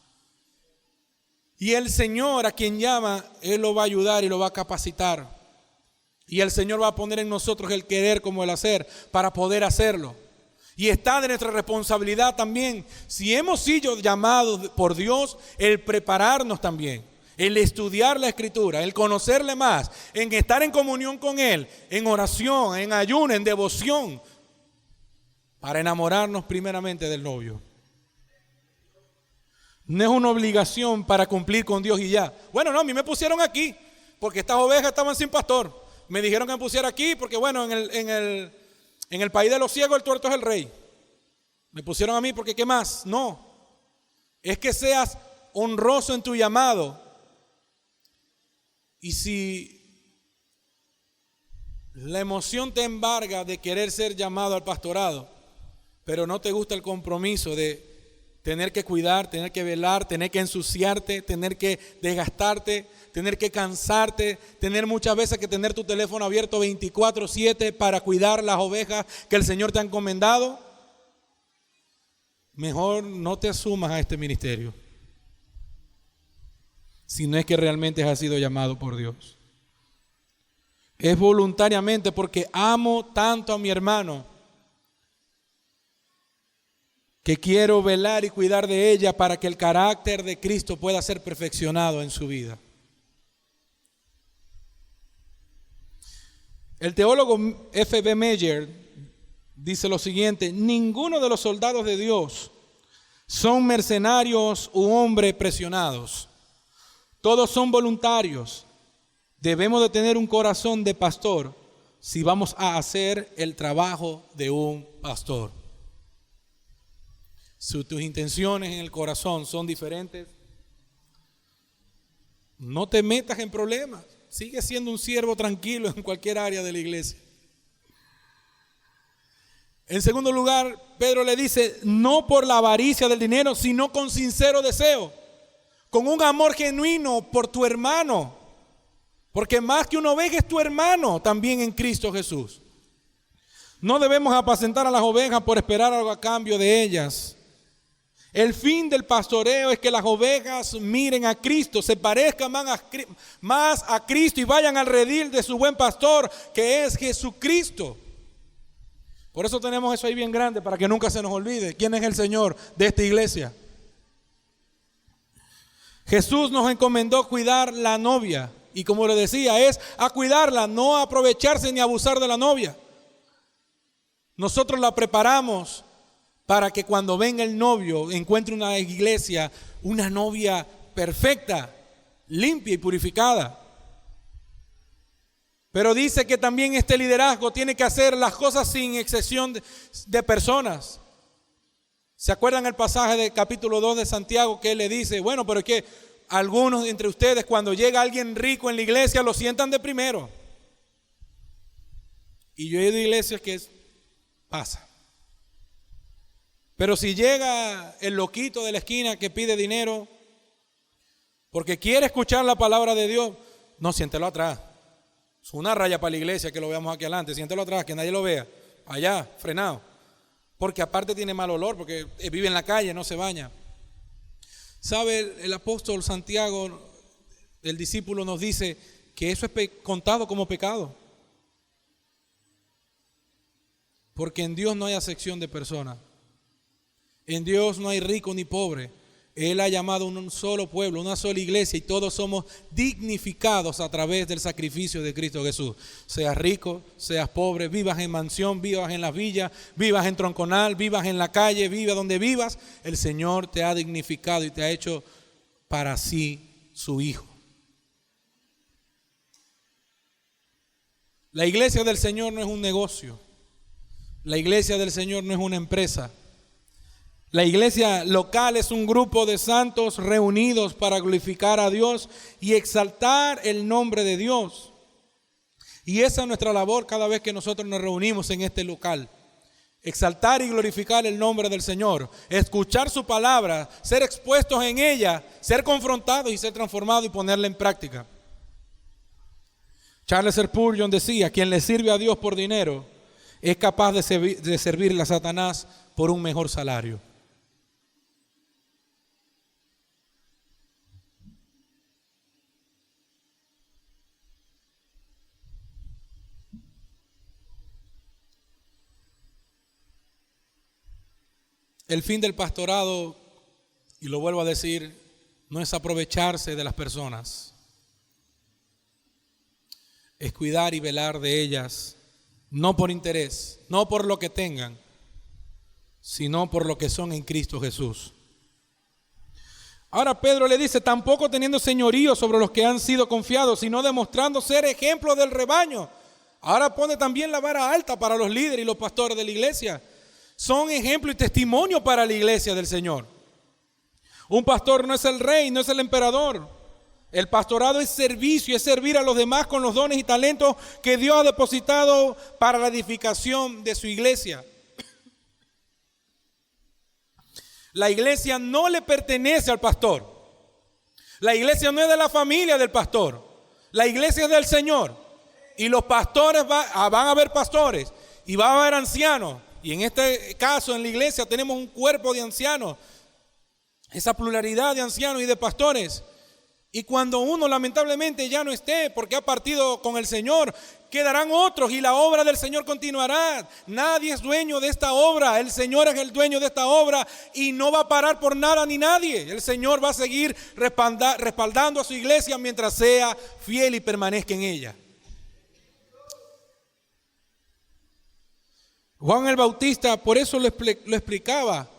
Y el Señor a quien llama, Él lo va a ayudar y lo va a capacitar. Y el Señor va a poner en nosotros el querer como el hacer para poder hacerlo. Y está de nuestra responsabilidad también, si hemos sido llamados por Dios, el prepararnos también. El estudiar la Escritura, el conocerle más, en estar en comunión con Él, en oración, en ayuno, en devoción, para enamorarnos primeramente del novio. No es una obligación para cumplir con Dios y ya. Bueno, no, a mí me pusieron aquí porque estas ovejas estaban sin pastor. Me dijeron que me pusiera aquí porque bueno, en el país de los ciegos el tuerto es el rey. Me pusieron a mí porque ¿qué más? No, es que seas honroso en tu llamado. Y si la emoción te embarga de querer ser llamado al pastorado, pero no te gusta el compromiso de tener que cuidar, tener que velar, tener que ensuciarte, tener que desgastarte, tener que cansarte, tener muchas veces que tener tu teléfono abierto 24/7 para cuidar las ovejas que el Señor te ha encomendado, mejor no te asumas a este ministerio. Si no es que realmente has sido llamado por Dios. Es voluntariamente porque amo tanto a mi hermano que quiero velar y cuidar de ella para que el carácter de Cristo pueda ser perfeccionado en su vida. El teólogo F.B. Meyer dice lo siguiente: ninguno de los soldados de Dios son mercenarios u hombres presionados. Todos son voluntarios. Debemos de tener un corazón de pastor si vamos a hacer el trabajo de un pastor. Si tus intenciones en el corazón son diferentes, no te metas en problemas. Sigue siendo un siervo tranquilo en cualquier área de la iglesia. En segundo lugar, Pedro le dice, no por la avaricia del dinero, sino con sincero deseo, con un amor genuino por tu hermano, porque más que una oveja es tu hermano también en Cristo Jesús. No debemos apacentar a las ovejas por esperar algo a cambio de ellas. El fin del pastoreo es que las ovejas miren a Cristo, se parezcan más a Cristo y vayan al redil de su buen pastor, que es Jesucristo. Por eso tenemos eso ahí bien grande, para que nunca se nos olvide quién es el Señor de esta iglesia. Jesús nos encomendó cuidar la novia, y como le decía, es a cuidarla, no a aprovecharse ni abusar de la novia. Nosotros la preparamos para que cuando venga el novio encuentre una iglesia, una novia perfecta, limpia y purificada. Pero dice que también este liderazgo tiene que hacer las cosas sin excesión de personas. ¿Se acuerdan el pasaje del capítulo 2 de Santiago que él le dice, bueno, pero es que algunos entre ustedes cuando llega alguien rico en la iglesia lo sientan de primero? Y yo he ido a iglesias que pasa. Pero si llega el loquito de la esquina que pide dinero porque quiere escuchar la palabra de Dios, no, siéntelo atrás. Es una raya para la iglesia que lo veamos aquí adelante, siéntelo atrás, que nadie lo vea. Allá, frenado. Porque aparte tiene mal olor, porque vive en la calle, no se baña. ¿Sabe? El apóstol Santiago, el discípulo, nos dice que eso es contado como pecado. Porque en Dios no hay acepción de personas. En Dios no hay rico ni pobre. Él ha llamado un solo pueblo, una sola iglesia, y todos somos dignificados a través del sacrificio de Cristo Jesús. Seas rico, seas pobre, vivas en mansión, vivas en las villas, vivas en tronconal, vivas en la calle, vivas donde vivas, el Señor te ha dignificado y te ha hecho para sí su hijo. La iglesia del Señor no es un negocio. La iglesia del Señor no es una empresa. La iglesia local es un grupo de santos reunidos para glorificar a Dios y exaltar el nombre de Dios. Y esa es nuestra labor cada vez que nosotros nos reunimos en este local. Exaltar y glorificar el nombre del Señor. Escuchar su palabra, ser expuestos en ella, ser confrontados y ser transformados y ponerla en práctica. Charles Spurgeon decía: quien le sirve a Dios por dinero es capaz de servirle a Satanás por un mejor salario. El fin del pastorado, y lo vuelvo a decir, no es aprovecharse de las personas. Es cuidar y velar de ellas, no por interés, no por lo que tengan, sino por lo que son en Cristo Jesús. Ahora Pedro le dice: tampoco teniendo señorío sobre los que han sido confiados, sino demostrando ser ejemplo del rebaño. Ahora pone también la vara alta para los líderes y los pastores de la iglesia. Son ejemplo y testimonio para la iglesia del Señor. Un pastor no es el rey, no es el emperador. El pastorado es servicio, es servir a los demás con los dones y talentos que Dios ha depositado para la edificación de su iglesia. La iglesia no le pertenece al pastor. La iglesia no es de la familia del pastor. La iglesia es del Señor. Y los pastores van a haber pastores y va a haber ancianos. Y en este caso en la iglesia tenemos un cuerpo de ancianos. Esa pluralidad de ancianos y de pastores. Y cuando uno lamentablemente ya no esté porque ha partido con el Señor, quedarán otros y la obra del Señor continuará. Nadie es dueño de esta obra. El Señor es el dueño de esta obra y no va a parar por nada ni nadie. El Señor va a seguir respaldando a su iglesia mientras sea fiel y permanezca en ella. Juan el Bautista por eso lo explicaba.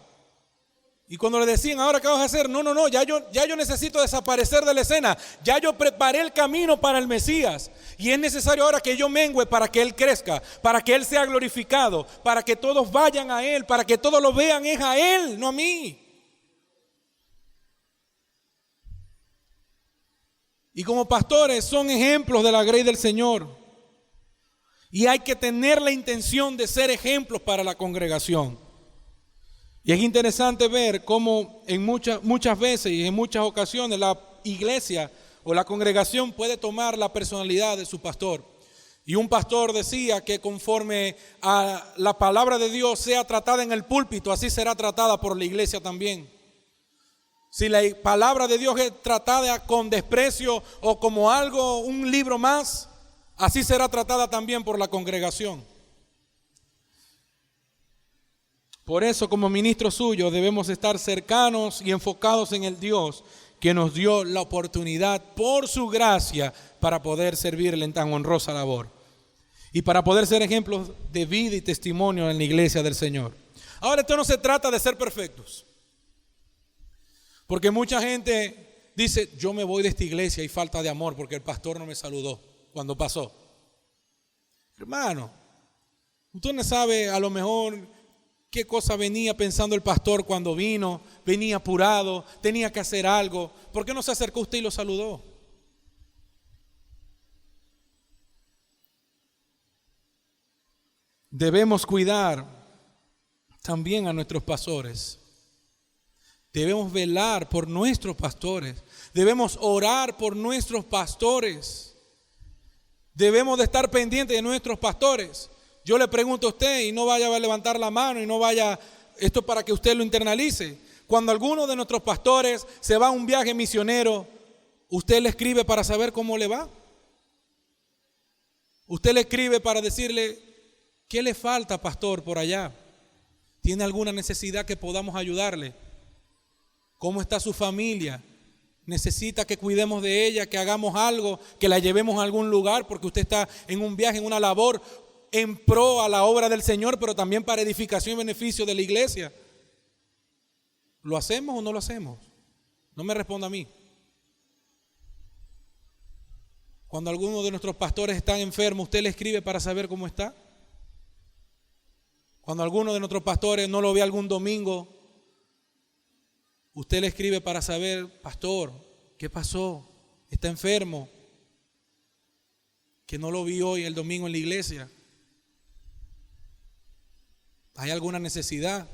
Y cuando le decían: ¿ahora qué vas a hacer? No, ya yo necesito desaparecer de la escena. Ya yo preparé el camino para el Mesías. Y es necesario ahora que yo mengüe para que Él crezca, para que Él sea glorificado, para que todos vayan a Él, para que todos lo vean es a Él, no a mí. Y como pastores son ejemplos de la grey del Señor. Y hay que tener la intención de ser ejemplos para la congregación. Y es interesante ver cómo en muchas veces y en muchas ocasiones la iglesia o la congregación puede tomar la personalidad de su pastor. Y un pastor decía que conforme a la palabra de Dios sea tratada en el púlpito, así será tratada por la iglesia también. Si la palabra de Dios es tratada con desprecio o como algo, un libro más, así será tratada también por la congregación. Por eso, como ministros suyos, debemos estar cercanos y enfocados en el Dios que nos dio la oportunidad por su gracia para poder servirle en tan honrosa labor y para poder ser ejemplos de vida y testimonio en la iglesia del Señor. Ahora, esto no se trata de ser perfectos, porque mucha gente dice: yo me voy de esta iglesia y falta de amor porque el pastor no me saludó cuando pasó. Hermano, usted no sabe a lo mejor qué cosa venía pensando el pastor cuando vino. Venía apurado, tenía que hacer algo. ¿Por qué no se acercó usted y lo saludó? Debemos cuidar también a nuestros pastores. Debemos velar por nuestros pastores. Debemos orar por nuestros pastores. Debemos de estar pendientes de nuestros pastores. Yo le pregunto a usted, y no vaya a levantar la mano, y no vaya, esto para que usted lo internalice. Cuando alguno de nuestros pastores se va a un viaje misionero, ¿usted le escribe para saber cómo le va? ¿Usted le escribe para decirle: ¿qué le falta, pastor, por allá? ¿Tiene alguna necesidad que podamos ayudarle? ¿Cómo está su familia? ¿Necesita que cuidemos de ella, que hagamos algo, que la llevemos a algún lugar porque usted está en un viaje, en una labor en pro a la obra del Señor, pero también para edificación y beneficio de la iglesia? ¿Lo hacemos o no lo hacemos? No me responda a mí. Cuando alguno de nuestros pastores está enfermo, ¿usted le escribe para saber cómo está? Cuando alguno de nuestros pastores no lo ve algún domingo, usted le escribe para saber: pastor, ¿qué pasó? ¿Está enfermo? Que no lo vi hoy el domingo en la iglesia. ¿Hay alguna necesidad?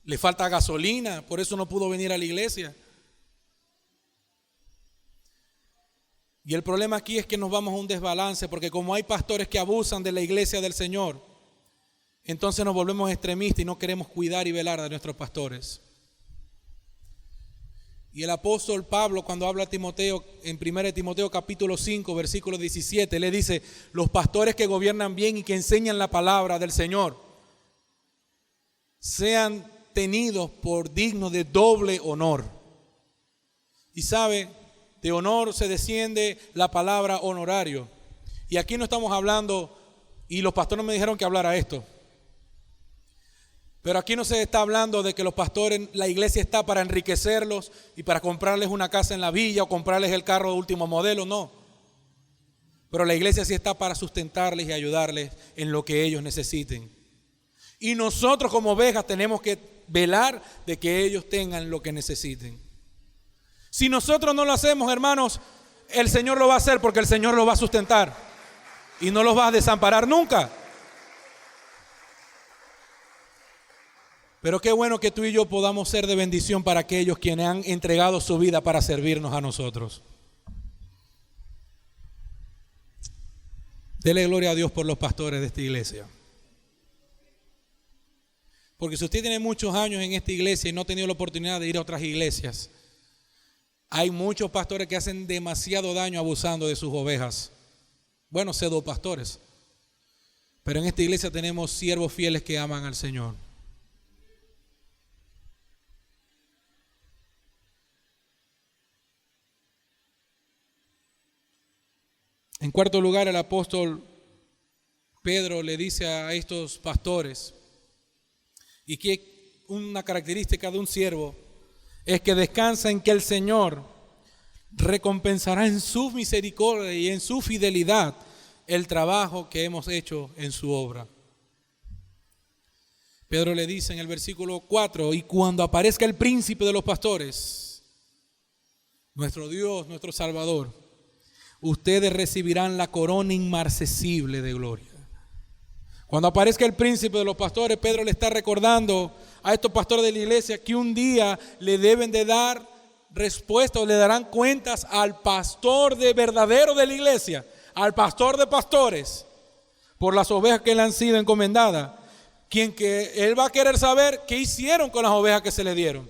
¿Le falta gasolina? Por eso no pudo venir a la iglesia. Y el problema aquí es que nos vamos a un desbalance, porque como hay pastores que abusan de la iglesia del Señor, entonces nos volvemos extremistas y no queremos cuidar y velar de nuestros pastores. Y el apóstol Pablo, cuando habla a Timoteo, en 1 Timoteo capítulo 5, versículo 17, le dice: los pastores que gobiernan bien y que enseñan la palabra del Señor sean tenidos por dignos de doble honor. Y sabe, de honor se desciende la palabra honorario. Y aquí no estamos hablando, y los pastores me dijeron que hablara esto, pero aquí no se está hablando de que los pastores, la iglesia está para enriquecerlos y para comprarles una casa en la villa o comprarles el carro de último modelo, no. Pero la iglesia sí está para sustentarles y ayudarles en lo que ellos necesiten. Y nosotros como ovejas tenemos que velar de que ellos tengan lo que necesiten. Si nosotros no lo hacemos, hermanos, el Señor lo va a hacer, porque el Señor los va a sustentar y no los va a desamparar nunca. Pero qué bueno que tú y yo podamos ser de bendición para aquellos quienes han entregado su vida para servirnos a nosotros. Dele gloria a Dios por los pastores de esta iglesia. Porque si usted tiene muchos años en esta iglesia y no ha tenido la oportunidad de ir a otras iglesias, hay muchos pastores que hacen demasiado daño abusando de sus ovejas. Bueno, pseudopastores. Pero en esta iglesia tenemos siervos fieles que aman al Señor. En cuarto lugar, el apóstol Pedro le dice a estos pastores, y que una característica de un siervo es que descansa en que el Señor recompensará en su misericordia y en su fidelidad el trabajo que hemos hecho en su obra. Pedro le dice en el versículo 4: y cuando aparezca el príncipe de los pastores, nuestro Dios, nuestro Salvador, ustedes recibirán la corona inmarcesible de gloria. Cuando aparezca el príncipe de los pastores, Pedro le está recordando a estos pastores de la iglesia que un día le deben de dar respuesta o le darán cuentas al pastor de verdadero de la iglesia, al pastor de pastores, por las ovejas que le han sido encomendadas, quien que él va a querer saber qué hicieron con las ovejas que se le dieron.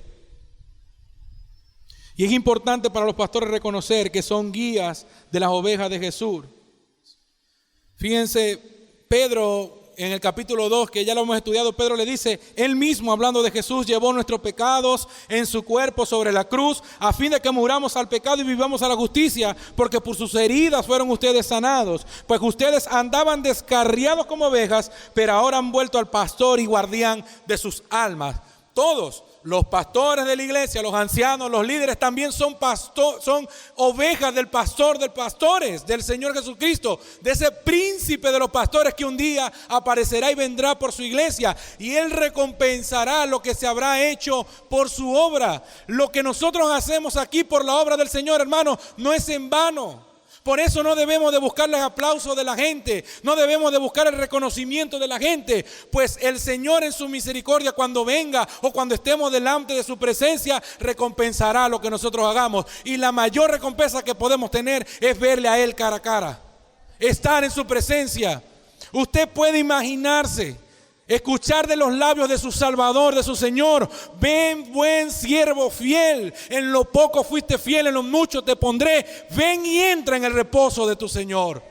Y es importante para los pastores reconocer que son guías de las ovejas de Jesús. Fíjense, Pedro en el capítulo 2, que ya lo hemos estudiado, Pedro le dice: él mismo, hablando de Jesús, llevó nuestros pecados en su cuerpo sobre la cruz, a fin de que muramos al pecado y vivamos a la justicia, porque por sus heridas fueron ustedes sanados. Pues ustedes andaban descarriados como ovejas, pero ahora han vuelto al pastor y guardián de sus almas. Todos los pastores de la iglesia, los ancianos, los líderes también son ovejas del pastor de pastores, del Señor Jesucristo, de ese príncipe de los pastores que un día aparecerá y vendrá por su iglesia, y Él recompensará lo que se habrá hecho por su obra. Lo que nosotros hacemos aquí por la obra del Señor, hermano, no es en vano. Por eso no debemos de buscar los aplausos de la gente, no debemos de buscar el reconocimiento de la gente, pues el Señor en su misericordia, cuando venga o cuando estemos delante de su presencia, recompensará lo que nosotros hagamos. Y la mayor recompensa que podemos tener es verle a Él cara a cara, estar en su presencia. Usted puede imaginarse, escuchar de los labios de su Salvador, de su Señor: ven, buen siervo fiel, en lo poco fuiste fiel, en lo mucho te pondré, ven y entra en el reposo de tu Señor.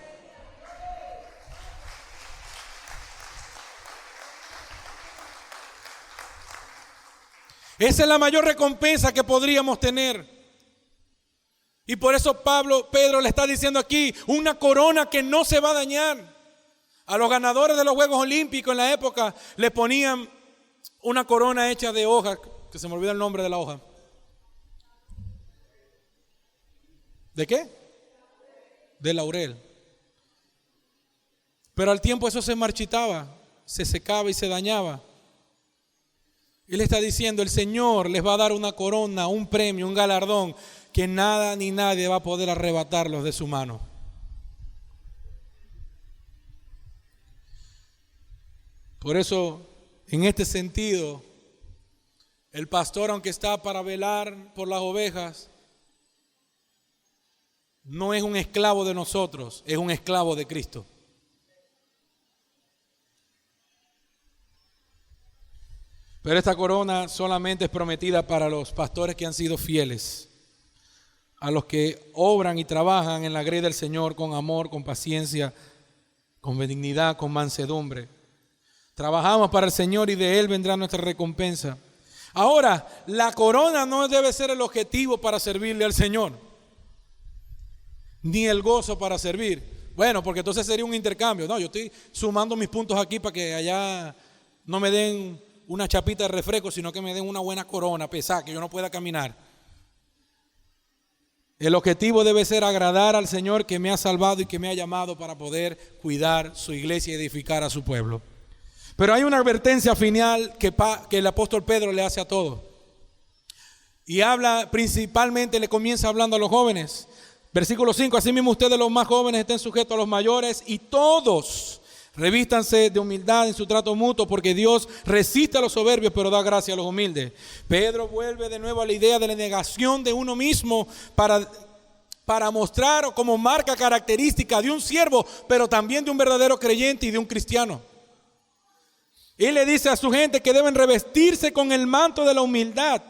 Esa es la mayor recompensa que podríamos tener. Y por eso Pedro le está diciendo aquí: una corona que no se va a dañar. A los ganadores de los Juegos Olímpicos en la época le ponían una corona hecha de hojas, que se me olvida el nombre de la hoja. ¿De qué? De laurel. Pero al tiempo eso se marchitaba, se secaba y se dañaba. Él está diciendo: el Señor les va a dar una corona, un premio, un galardón, que nada ni nadie va a poder arrebatarlos de su mano. Por eso, en este sentido, el pastor, aunque está para velar por las ovejas, no es un esclavo de nosotros, es un esclavo de Cristo. Pero esta corona solamente es prometida para los pastores que han sido fieles, a los que obran y trabajan en la grey del Señor con amor, con paciencia, con benignidad, con mansedumbre. Trabajamos para el Señor y de Él vendrá nuestra recompensa. Ahora, la corona no debe ser el objetivo para servirle al Señor, ni el gozo para servir. Bueno, porque entonces sería un intercambio. No, yo estoy sumando mis puntos aquí para que allá no me den una chapita de refresco, sino que me den una buena corona pesada, que yo no pueda caminar. El objetivo debe ser agradar al Señor que me ha salvado y que me ha llamado para poder cuidar su iglesia y edificar a su pueblo. Pero hay una advertencia final que el apóstol Pedro le hace a todos. Y habla principalmente, le comienza hablando a los jóvenes. Versículo 5, asimismo ustedes los más jóvenes estén sujetos a los mayores y todos revístanse de humildad en su trato mutuo, porque Dios resiste a los soberbios, pero da gracia a los humildes. Pedro vuelve de nuevo a la idea de la negación de uno mismo para mostrar como marca característica de un siervo, pero también de un verdadero creyente y de un cristiano. Él le dice a su gente que deben revestirse con el manto de la humildad.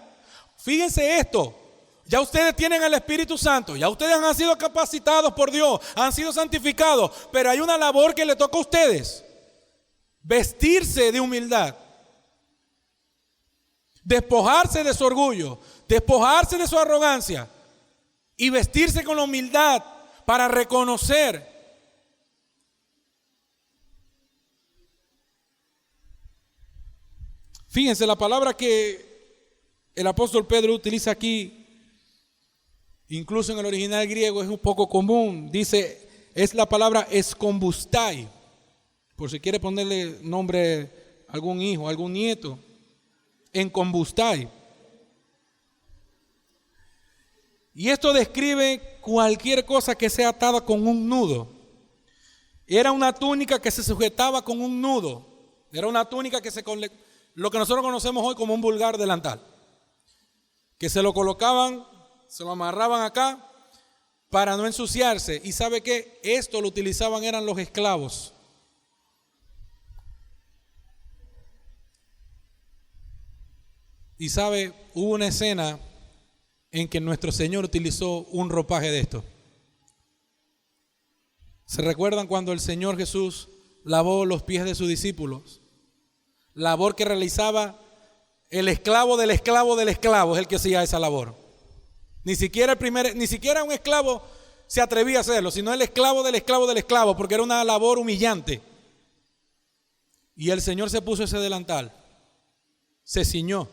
Fíjense esto. Ya ustedes tienen el Espíritu Santo, ya ustedes han sido capacitados por Dios, han sido santificados, pero hay una labor que le toca a ustedes: vestirse de humildad, despojarse de su orgullo, despojarse de su arrogancia y vestirse con la humildad para reconocer Fíjense, la palabra que el apóstol Pedro utiliza aquí, incluso en el original griego, es un poco común. Dice, es la palabra escombustai, por si quiere ponerle nombre a algún hijo, a algún nieto. Encombustai. Y esto describe cualquier cosa que sea atada con un nudo. Era una túnica que se sujetaba con un nudo. Era una túnica que lo que nosotros conocemos hoy como un vulgar delantal. Que se lo colocaban, se lo amarraban acá para no ensuciarse. Y ¿sabe qué? Esto lo utilizaban, eran los esclavos. Y sabe, hubo una escena en que nuestro Señor utilizó un ropaje de esto. ¿Se recuerdan cuando el Señor Jesús lavó los pies de sus discípulos? Labor que realizaba el esclavo del esclavo del esclavo, es el que hacía esa labor. Ni siquiera un esclavo se atrevía a hacerlo, sino el esclavo del esclavo del esclavo, porque era una labor humillante. Y el Señor se puso ese delantal, se ciñó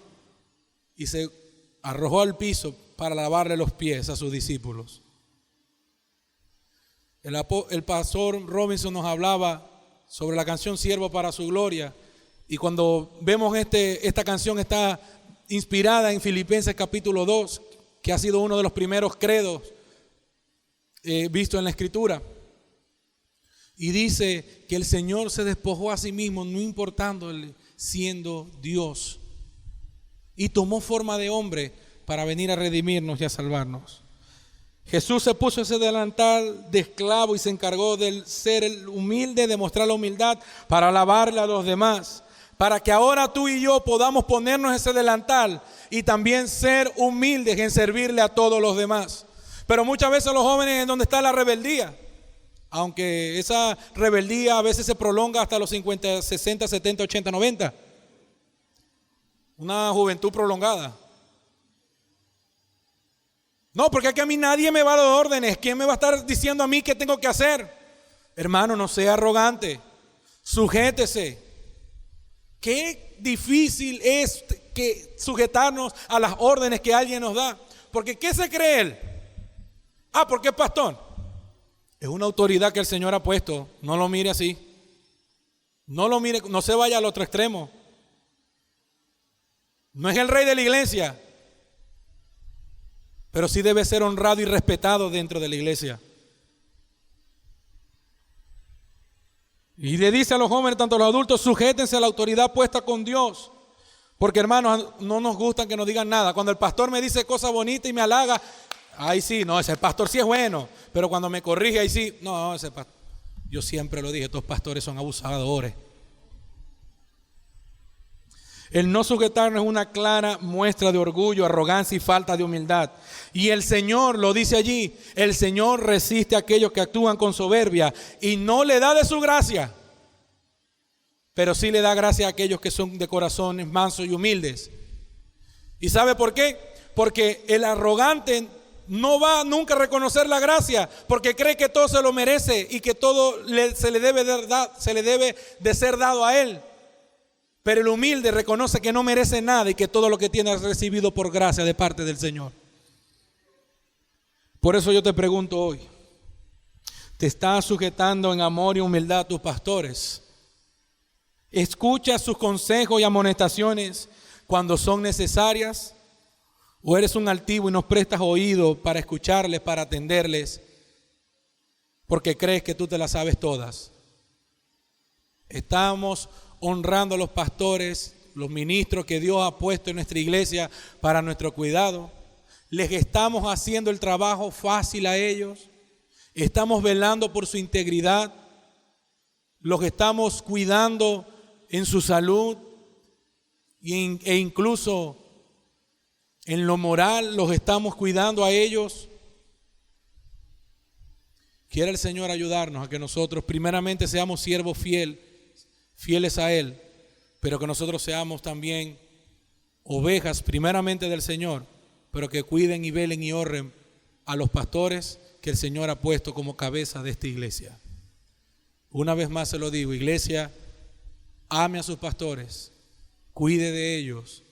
y se arrojó al piso para lavarle los pies a sus discípulos. El pastor Robinson nos hablaba sobre la canción Siervo para su gloria, y cuando vemos esta canción está inspirada en Filipenses capítulo 2, que ha sido uno de los primeros credos visto en la Escritura, y dice que el Señor se despojó a sí mismo, no importándole, siendo Dios, y tomó forma de hombre para venir a redimirnos y a salvarnos. Jesús se puso ese delantal de esclavo y se encargó de ser el humilde, de mostrar la humildad para alabarle a los demás, para que ahora tú y yo podamos ponernos ese delantal y también ser humildes en servirle a todos los demás. Pero muchas veces los jóvenes es donde está la rebeldía, aunque esa rebeldía a veces se prolonga hasta los 50, 60, 70, 80, 90. Una juventud prolongada. No, porque aquí a mí nadie me va a dar órdenes. ¿Quién me va a estar diciendo a mí qué tengo que hacer? Hermano, no sea arrogante. Sujétese. Qué difícil es sujetarnos a las órdenes que alguien nos da. Porque ¿qué se cree él? Porque es pastor. Es una autoridad que el Señor ha puesto. No lo mire así. No lo mire, no se vaya al otro extremo. No es el rey de la iglesia, pero sí debe ser honrado y respetado dentro de la iglesia. Y le dice a los jóvenes, tanto a los adultos, sujétense a la autoridad puesta con Dios. Porque hermanos, no nos gustan que nos digan nada. Cuando el pastor me dice cosas bonitas y me halaga, Ahí sí, no, ese pastor sí es bueno, pero cuando me corrige, ahí sí, no, ese pastor. Yo siempre lo dije, estos pastores son abusadores. El no sujetarnos es una clara muestra de orgullo, arrogancia y falta de humildad. Y el Señor, lo dice allí, el Señor resiste a aquellos que actúan con soberbia y no le da de su gracia, pero sí le da gracia a aquellos que son de corazones mansos y humildes. ¿Y sabe por qué? Porque el arrogante no va nunca a reconocer la gracia, porque cree que todo se lo merece y que todo se le debe de ser dado a él. Pero el humilde reconoce que no merece nada y que todo lo que tiene es recibido por gracia de parte del Señor. Por eso yo te pregunto hoy, ¿te estás sujetando en amor y humildad a tus pastores? ¿Escuchas sus consejos y amonestaciones cuando son necesarias? ¿O eres un altivo y no prestas oído para escucharles, para atenderles, porque crees que tú te las sabes todas? Estamos honrando a los pastores, los ministros que Dios ha puesto en nuestra iglesia para nuestro cuidado. Les estamos haciendo el trabajo fácil a ellos. Estamos velando por su integridad. Los estamos cuidando en su salud e incluso en lo moral los estamos cuidando a ellos. Quiere el Señor ayudarnos a que nosotros primeramente seamos siervos fieles a Él, pero que nosotros seamos también ovejas primeramente del Señor, pero que cuiden y velen y honren a los pastores que el Señor ha puesto como cabeza de esta iglesia. Una vez más se lo digo, iglesia, ame a sus pastores, cuide de ellos,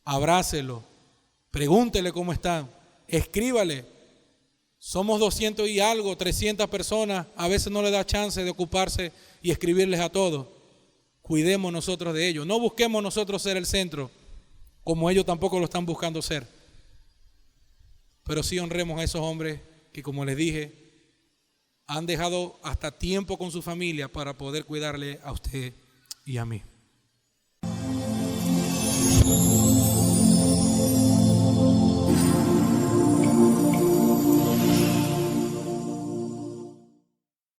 abrácelo, pregúntele cómo están, escríbale. Somos 200 y algo, 300 personas, a veces no le da chance de ocuparse y escribirles a todos. Cuidemos nosotros de ellos, no busquemos nosotros ser el centro, como ellos tampoco lo están buscando ser. Pero sí honremos a esos hombres que, como les dije, han dejado hasta tiempo con su familia para poder cuidarle a usted y a mí.